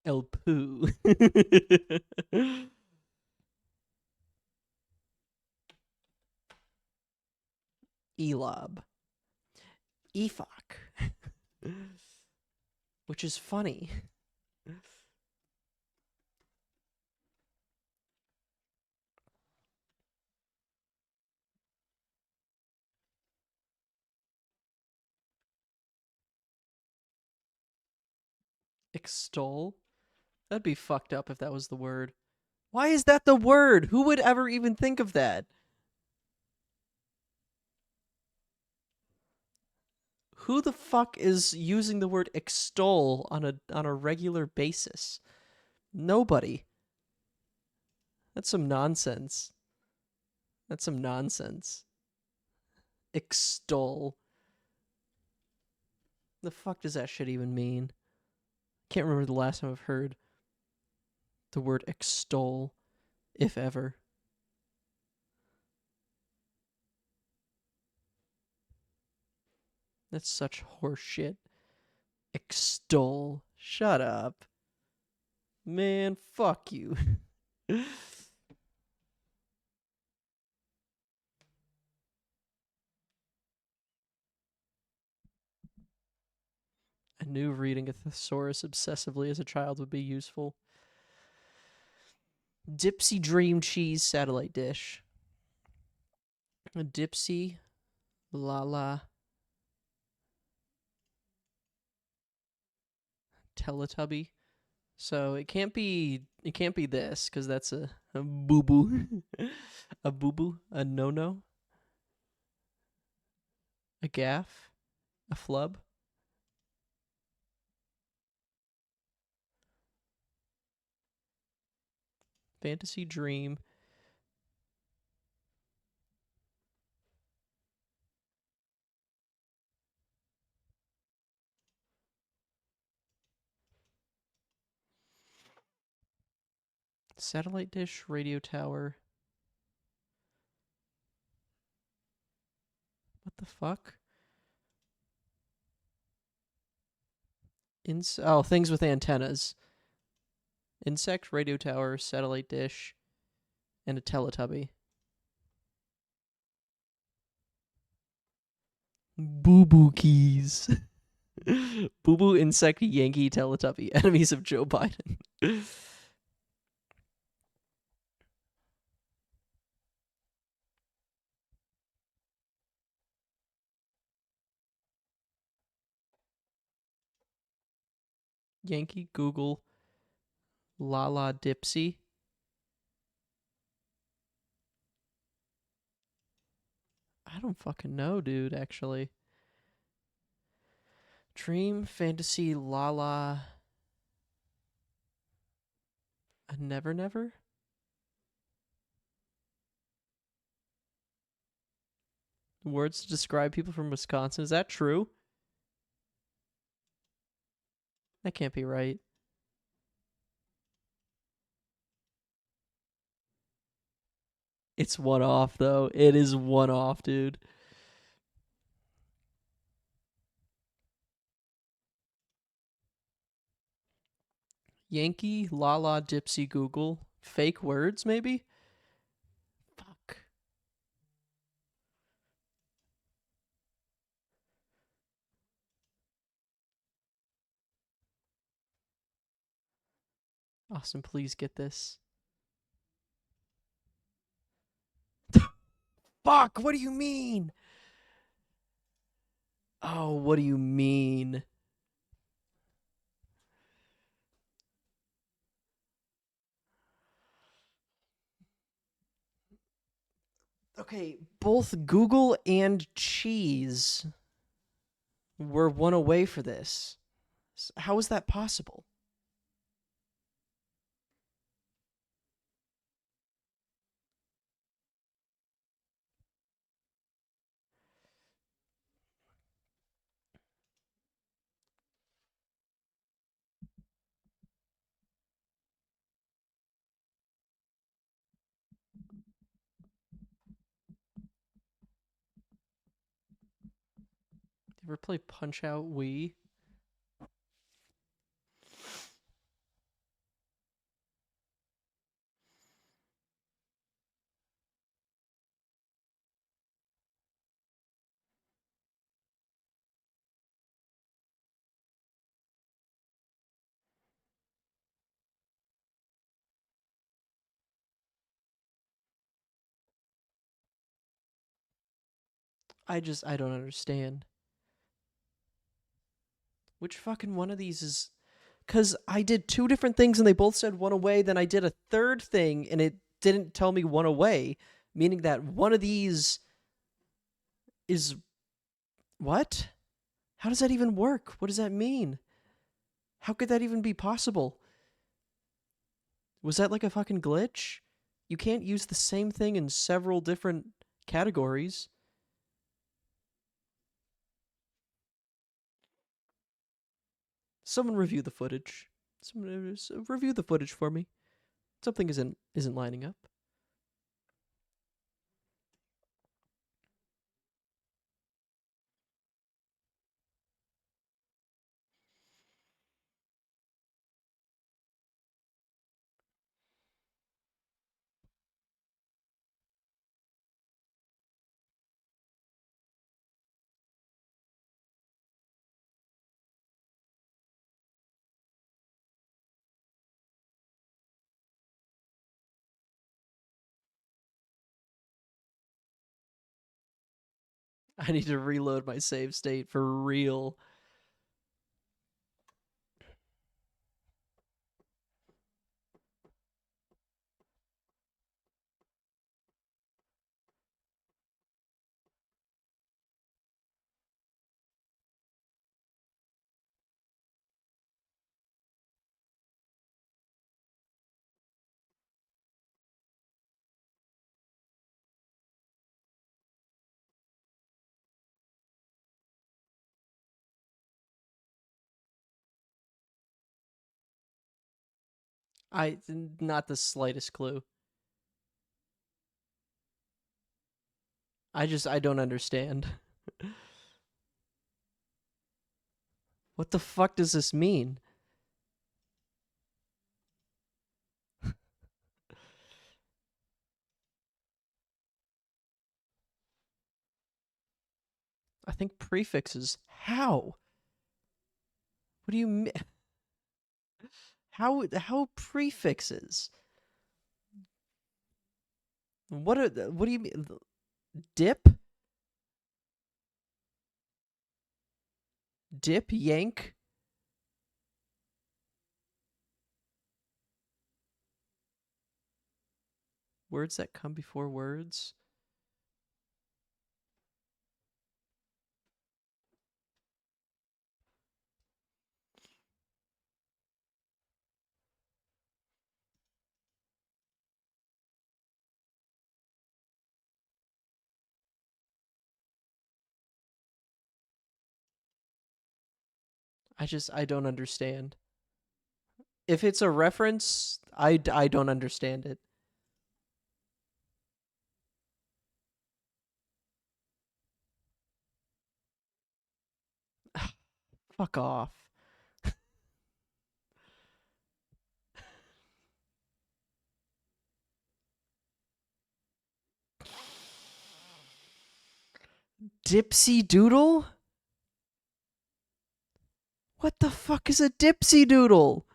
El poo. Elob. Efok. Which is funny. Extol? That'd be fucked up if that was the word. Why is that the word? Who would ever even think of that? Who the fuck is using the word extol on a regular basis? Nobody. That's some nonsense. That's some nonsense. Extol. The fuck does that shit even mean? Can't remember the last time I've heard the word extol, if ever. That's such horseshit. Extol. Shut up. Man, fuck you. A new reading a thesaurus obsessively as a child would be useful. Dipsy Dream Cheese Satellite Dish. A Dipsy Lala Teletubby. So it can't be this because that's a boo boo. A boo boo, a no no, a gaff, a flub. Fantasy Dream. Satellite dish, radio tower. What the fuck? Things with antennas. Insect, radio tower, satellite dish, and a Teletubby. Boo Boo Keys. Boo Boo, Insect, Yankee, Teletubby. Enemies of Joe Biden. Yankee, Google, Lala Dipsy. I don't fucking know, dude, actually. Dream, fantasy, Lala. A Never Never? Words to describe people from Wisconsin. Is that true? That can't be right. It's one off, though. It is one off, dude. Yankee, Lala, Dipsy, Google. Fake words, maybe? Fuck. Austin, please get this. Fuck, what do you mean? Oh, what do you mean? Okay, both Google and cheese were one away for this. How is that possible? You ever play Punch Out Wii? I don't understand. Which fucking one of these is? Because I did two different things and they both said one away. Then I did a third thing and it didn't tell me one away, meaning that one of these is what? How does that even work? What does that mean? How could that even be possible? Was that like a fucking glitch? You can't use the same thing in several different categories. Someone review the footage. Someone review the footage for me. Something isn't lining up. I need to reload my save state for real. Not the slightest clue. I don't understand. What the fuck does this mean? I think prefixes. How? What do you mean? How prefixes? What do you mean? Dip? Dip, yank, Words that come before words. I don't understand. If it's a reference, I don't understand it. Fuck off. Dipsy Doodle? What the fuck is a Dipsy Doodle?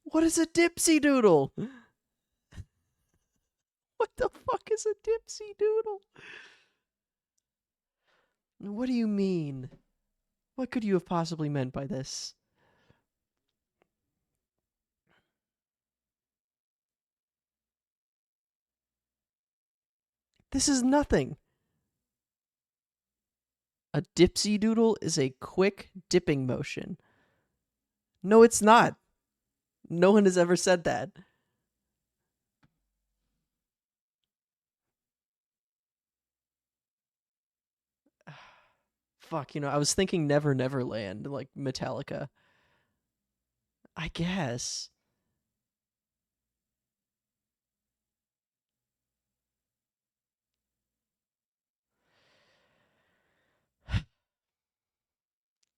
What is a Dipsy Doodle? What the fuck is a Dipsy Doodle? What do you mean? What could you have possibly meant by this? This is nothing. A dipsy doodle is a quick dipping motion. No, it's not. No one has ever said that. Fuck, I was thinking Never Never Land, like Metallica. I guess.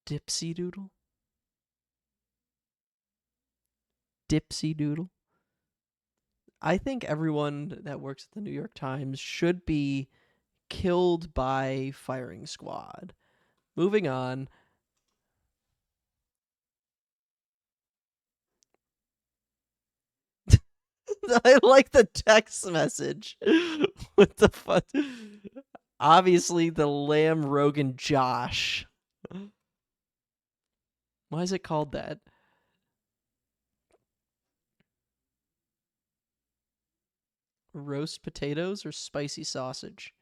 Dipsy doodle? Dipsy doodle? I think everyone that works at the New York Times should be killed by firing squad. Moving on. I like the text message. What the fuck? Obviously, the Lamb Rogan Josh. Why is it called that? Roast potatoes or spicy sausage?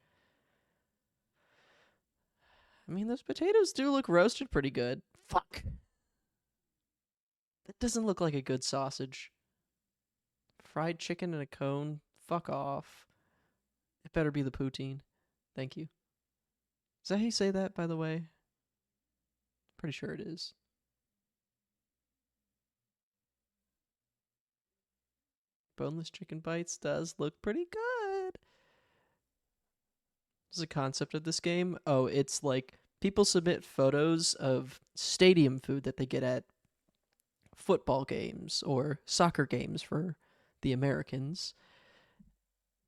I mean, those potatoes do look roasted pretty good. Fuck. That doesn't look like a good sausage. Fried chicken in a cone? Fuck off. It better be the poutine. Thank you. Is that how you say that, by the way? Pretty sure it is. Boneless chicken bites does look pretty good. What's the concept of this game? Oh, it's like people submit photos of stadium food that they get at football games or soccer games for the Americans.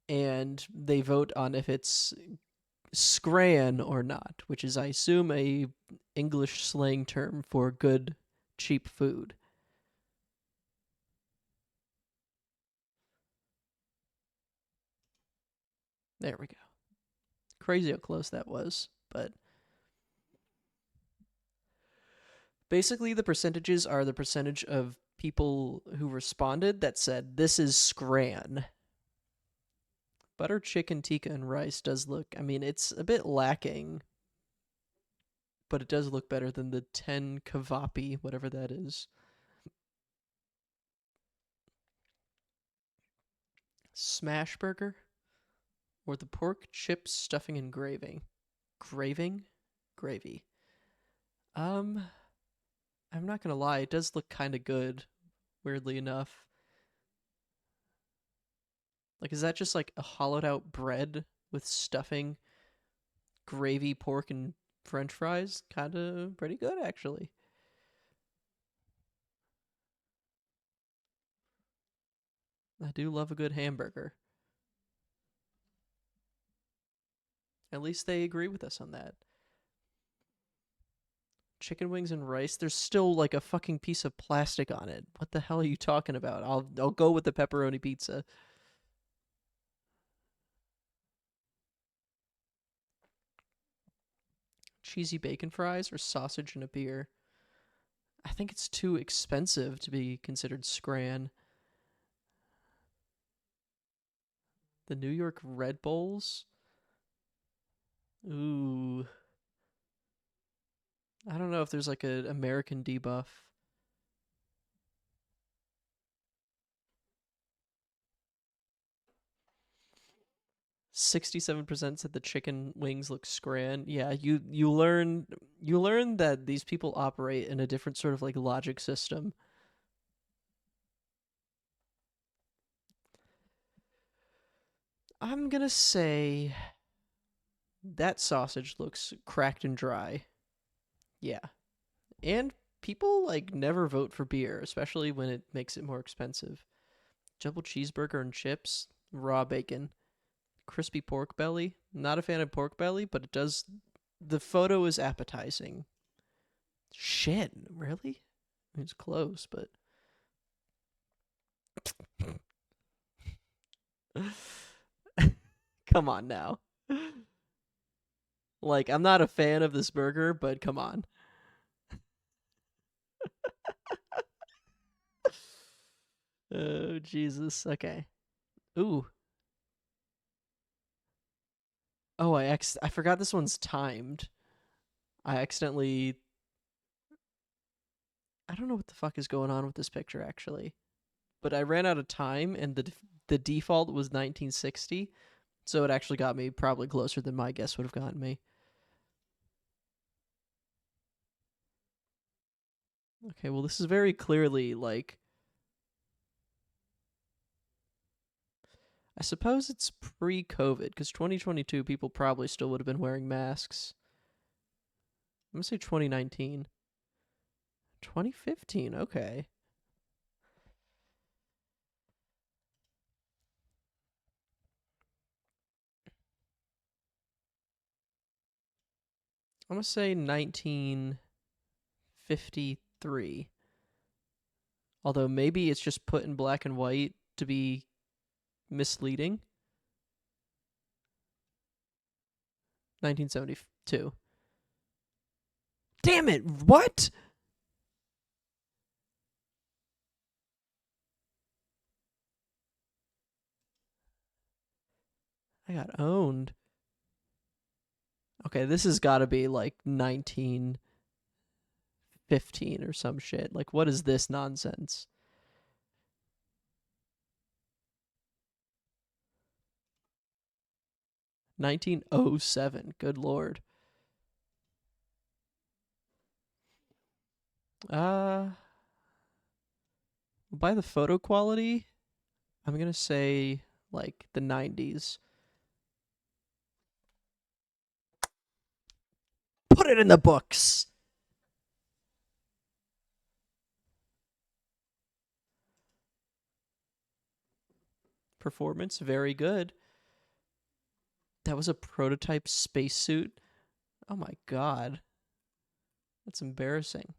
And they vote on if it's scran or not, which is, I assume, a English slang term for good, cheap food. There we go. Crazy how close that was, but basically the percentages are the percentage of people who responded that said this is scran. Butter chicken tikka and rice does look, I mean, it's a bit lacking, but it does look better than the 10 kavapi, whatever that is. Smash burger or the pork chips stuffing and gravy. Gravy. I'm not gonna lie, it does look kind of good, weirdly enough. Like, is that just like a hollowed out bread with stuffing, gravy, pork, and french fries? Kind of pretty good, actually. I do love a good hamburger. At least they agree with us on that. Chicken wings and rice, there's still like a fucking piece of plastic on it. What the hell are you talking about? I'll go with the pepperoni pizza. Cheesy bacon fries or sausage and a beer? I think it's too expensive to be considered scran. The New York Red Bulls. Ooh. I don't know if there's like an American debuff. $67% said the chicken wings look scran. Yeah, you learn that these people operate in a different sort of like logic system. I'm gonna say that sausage looks cracked and dry. Yeah. And people like never vote for beer, especially when it makes it more expensive. Double cheeseburger and chips, raw bacon, crispy pork belly. Not a fan of pork belly, but it does. The photo is appetizing. Shit, really? I mean, it's close, but. Come on now. Like, I'm not a fan of this burger, but come on. Oh, Jesus. Okay. Ooh. Oh, I forgot this one's timed. I accidentally. I don't know what the fuck is going on with this picture, actually. But I ran out of time, and the default was 1960, so it actually got me probably closer than my guess would have gotten me. Okay, well, this is very clearly like. I suppose it's pre-COVID, because 2022 people probably still would have been wearing masks. I'm gonna say 2019. 2015, okay. I'm gonna say 1953. Although maybe it's just put in black and white to be misleading. 1972. Damn it! What? I got owned. Okay, this has got to be like 1915 or some shit. Like, what is this nonsense? $1907. Good lord. Uh, by the photo quality, I'm gonna say like the 90s. Put it in the books. Performance very good. That was a prototype spacesuit. Oh my god. That's embarrassing.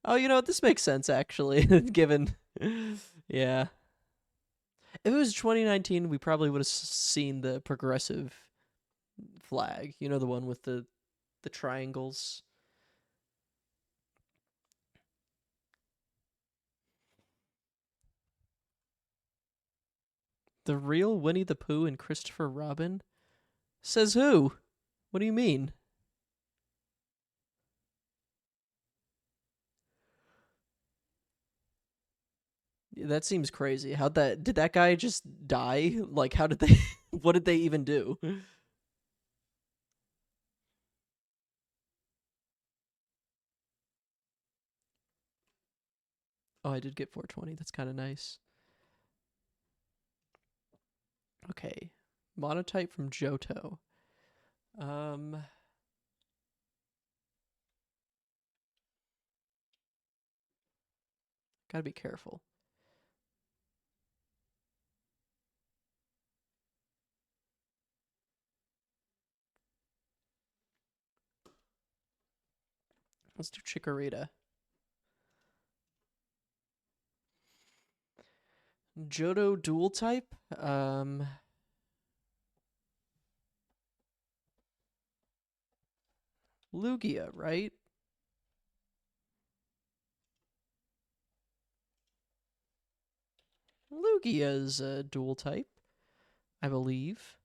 Oh, you know what? This makes sense actually, given. Yeah. If it was 2019, we probably would have seen the progressive flag. You know, the one with the triangles. The real Winnie the Pooh and Christopher Robin? Says who? What do you mean? That seems crazy. How'd that did that guy just die? Like how did they what did they even do? Oh, I did get 420. That's kind of nice. Okay. Monotype from Johto. Um Gotta be careful. Let's do Chikorita. Johto dual type? Lugia, right? Lugia's a dual type. I believe.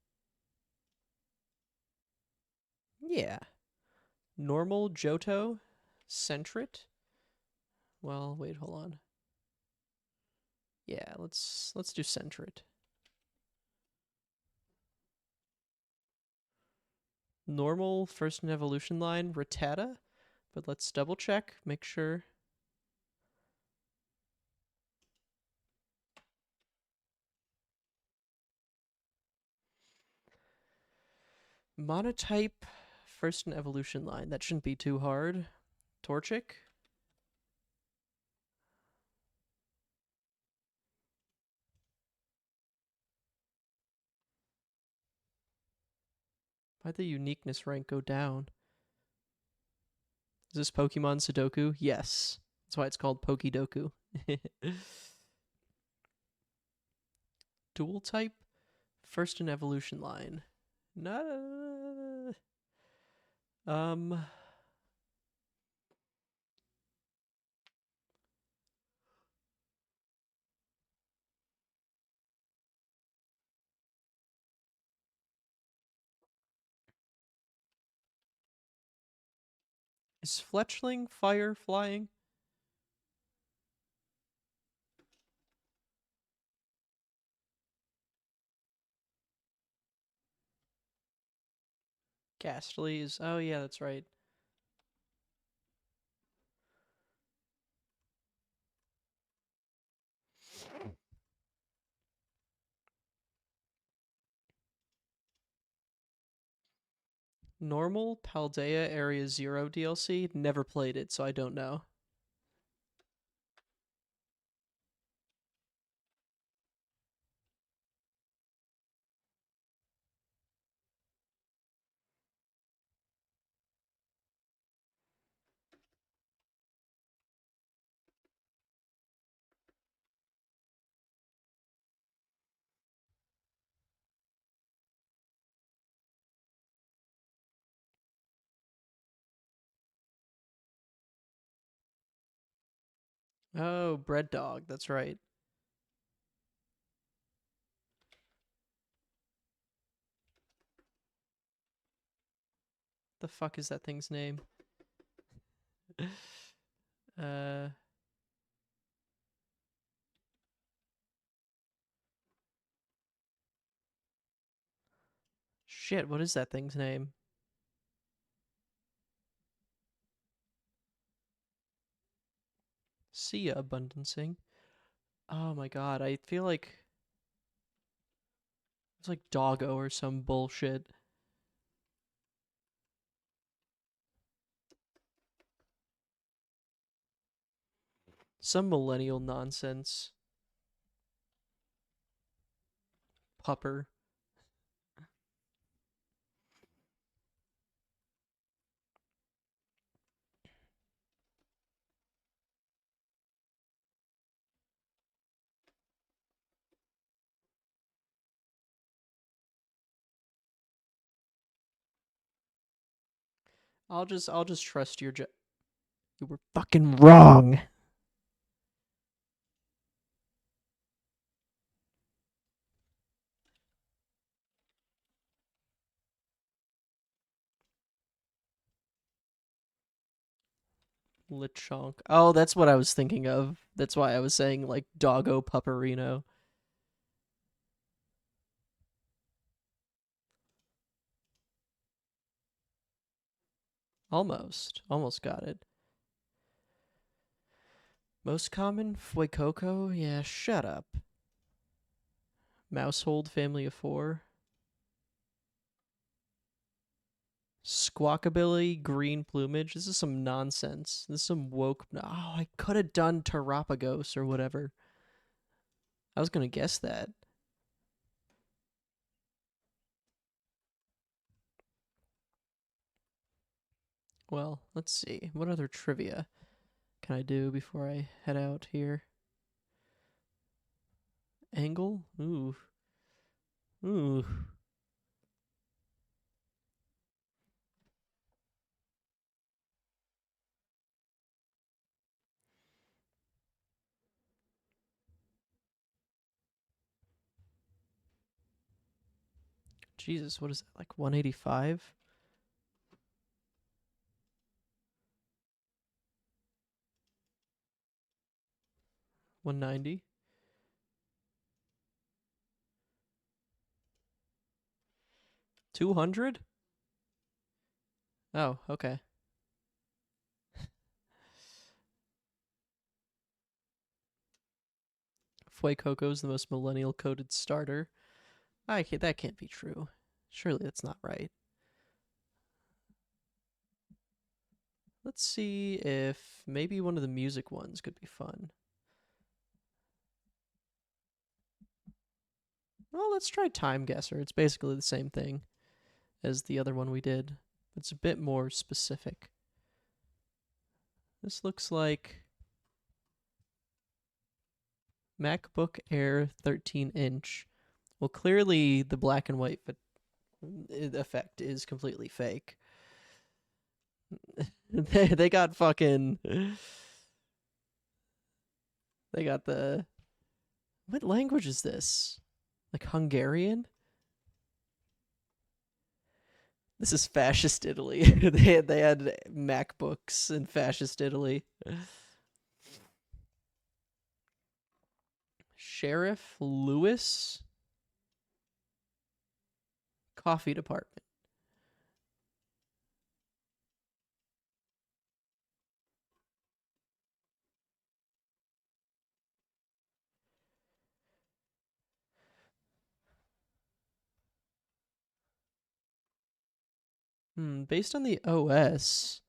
Yeah. Normal Johto Centrit. Well, wait, hold on. Yeah, let's do Centrit. Normal first in evolution line Rattata, but let's double check, make sure. Monotype first in evolution line. That shouldn't be too hard. Torchic. Why'd the uniqueness rank go down? Is this Pokemon Sudoku? Yes. That's why it's called Pokidoku. Dual type first in evolution line. Not is Fletchling fire flying? Ghastly is. Oh, yeah, that's right. Normal Paldea Area Zero DLC. Never played it, so I don't know. Oh, Bread Dog. That's right. The fuck is that thing's name? uh. Shit, what is that thing's name? See ya, Abundancing. Oh my god, I feel like it's like Doggo or some bullshit. Some millennial nonsense. Pupper. I'll just trust your You were fucking wrong. Lechonk. Oh, that's what I was thinking of. That's why I was saying like Doggo Pupperino. Almost got it. Most common Fuecoco? Yeah, shut up. Mousehold family of four. Squawkabilly green plumage. This is some nonsense. This is some woke. Oh, I could have done Terapagos or whatever. I was gonna guess that. Well, let's see. What other trivia can I do before I head out here? Angle? Ooh. Ooh. Jesus, what is that? Like 185? 190? 200? Oh, okay. Fuecoco is the most millennial coded starter. That can't be true. Surely that's not right. Let's see if maybe one of the music ones could be fun. Well, let's try Time Guesser. It's basically the same thing as the other one we did. It's a bit more specific. This looks like MacBook Air 13-inch. Well, clearly the black and white effect is completely fake. They got fucking... They got the... What language is this? Like Hungarian? This is fascist Italy. they had MacBooks in fascist Italy. Sheriff Lewis Coffee Department. Based on the OS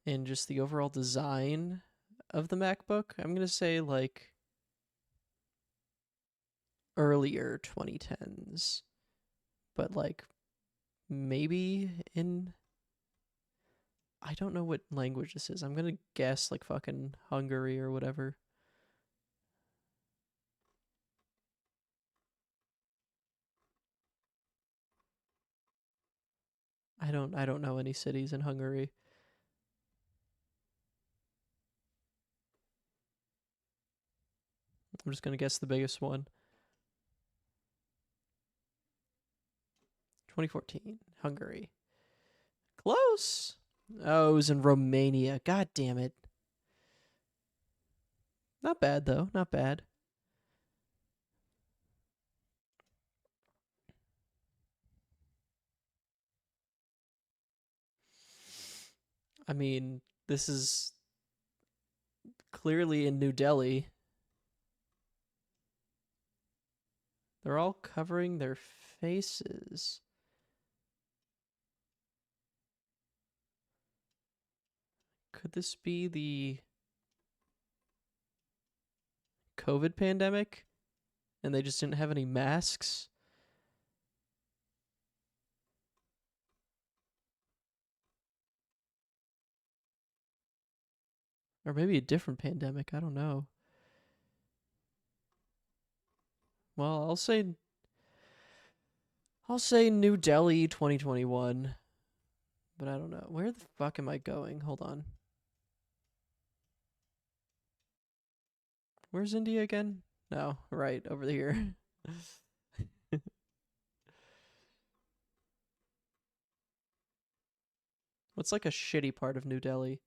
and just the overall design of the MacBook, I'm going to say like earlier 2010s. But like maybe in... I don't know what language this is. I'm going to guess like fucking Hungary or whatever. I don't know any cities in Hungary. I'm just gonna guess the biggest one. 2014, Hungary. Close. Oh, it was in Romania. God damn it. Not bad though. Not bad. I mean, this is clearly in New Delhi. They're all covering their faces. Could this be the COVID pandemic? And they just didn't have any masks? Or maybe a different pandemic. I don't know. Well, I'll say New Delhi 2021. But I don't know. Where the fuck am I going? Hold on. Where's India again? No, right, over here. What's like a shitty part of New Delhi?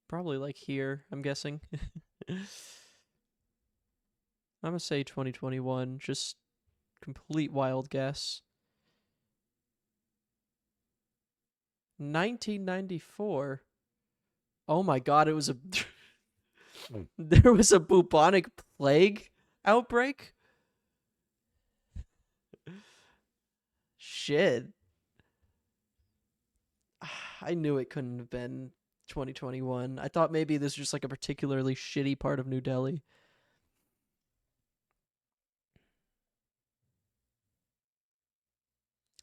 Probably like here, I'm guessing. I'm gonna say 2021, just complete wild guess. 1994. Oh my god, it was a there was a bubonic plague outbreak? Shit. I knew it couldn't have been 2021. I thought maybe this was just like a particularly shitty part of New Delhi.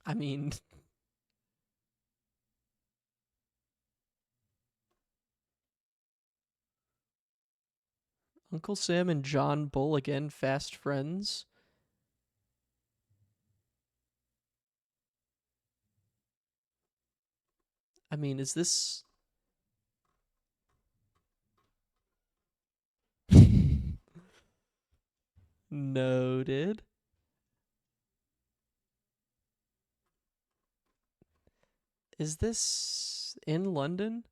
I mean, Uncle Sam and John Bull again, fast friends. I mean, is this Noted. Is this in London?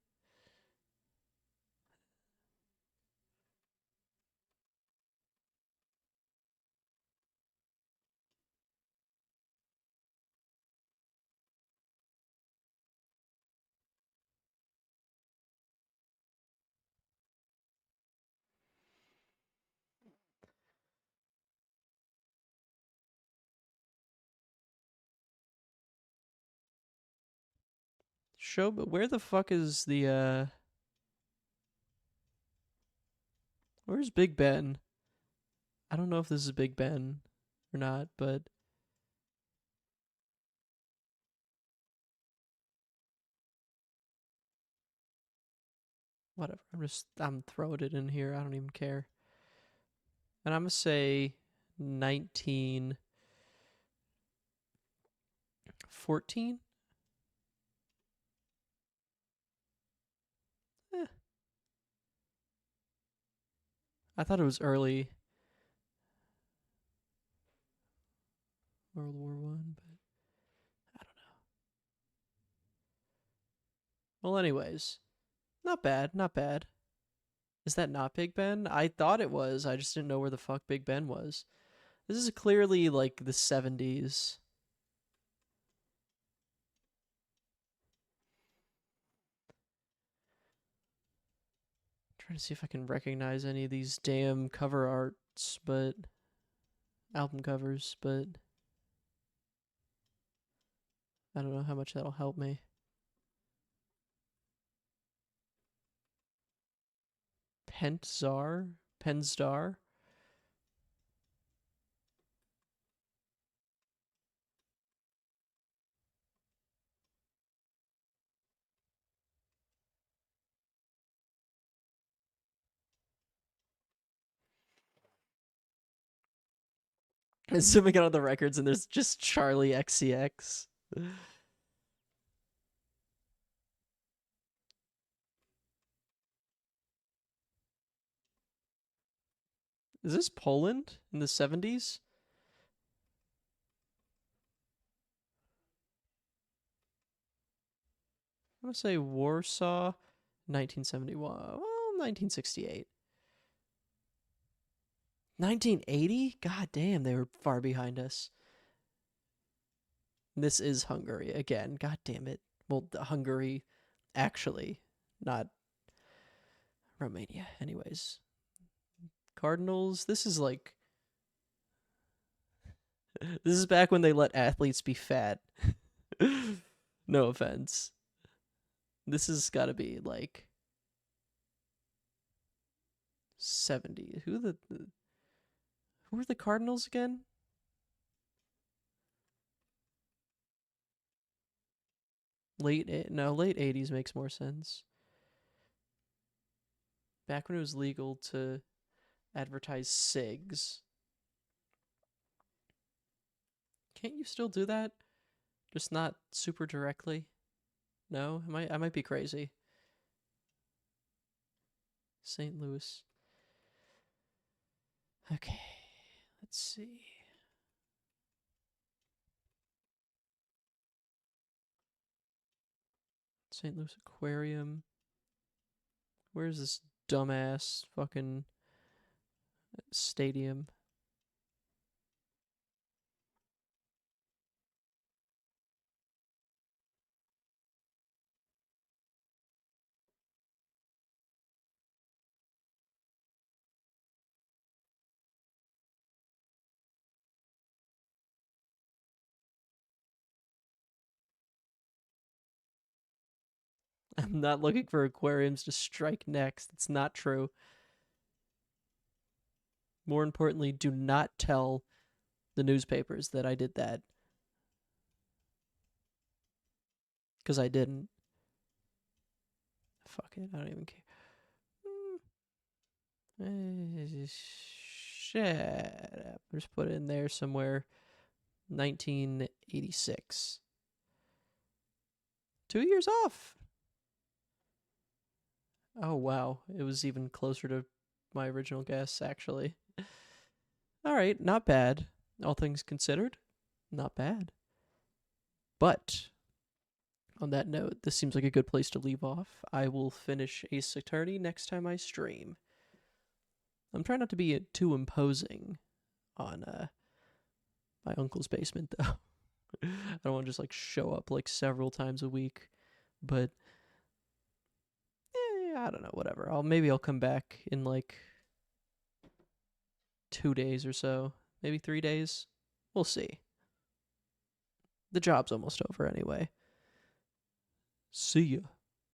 Show, but where the fuck is the where's Big Ben? I don't know if this is Big Ben or not, but whatever. I'm throwing it in here. I don't even care. And I'm gonna say 1914. Eh, I thought it was early World War One, but I don't know. Well, anyways, not bad, not bad. Is that not Big Ben? I thought it was. I just didn't know where the fuck Big Ben was. This is clearly like the 70s. Trying to see if I can recognize any of these damn cover arts, but album covers, but I don't know how much that'll help me. Pentzar? Penstar? Zooming in on the records and there's just Charlie XCX. Is this Poland in the 70s? I'm gonna say Warsaw, 1971. Well, 1968. 1980? God damn, they were far behind us. This is Hungary again. God damn it. Well, Hungary, actually, not Romania. Anyways, Cardinals. This is like. This is back when they let athletes be fat. No offense. This has got to be like 70. Who are the Cardinals again? Late 80s makes more sense. Back when it was legal to advertise cigs. Can't you still do that? Just not super directly? No, I might be crazy. St. Louis. Okay, let's see. St. Louis Aquarium. Where's this dumbass fucking stadium? I'm not looking for aquariums to strike next. It's not true. More importantly, do not tell the newspapers that I did that. Because I didn't. Fuck it, I don't even care. Shut up. Just put it in there somewhere. 1986. 2 years off. Oh, wow. It was even closer to my original guess, actually. All right, not bad. All things considered, not bad. But on that note, this seems like a good place to leave off. I will finish Ace Attorney next time I stream. I'm trying not to be too imposing on my uncle's basement, though. I don't want to just like show up like several times a week, but I don't know, whatever. Maybe I'll come back in like 2 days or so, maybe 3 days. We'll see. The job's almost over anyway. See ya.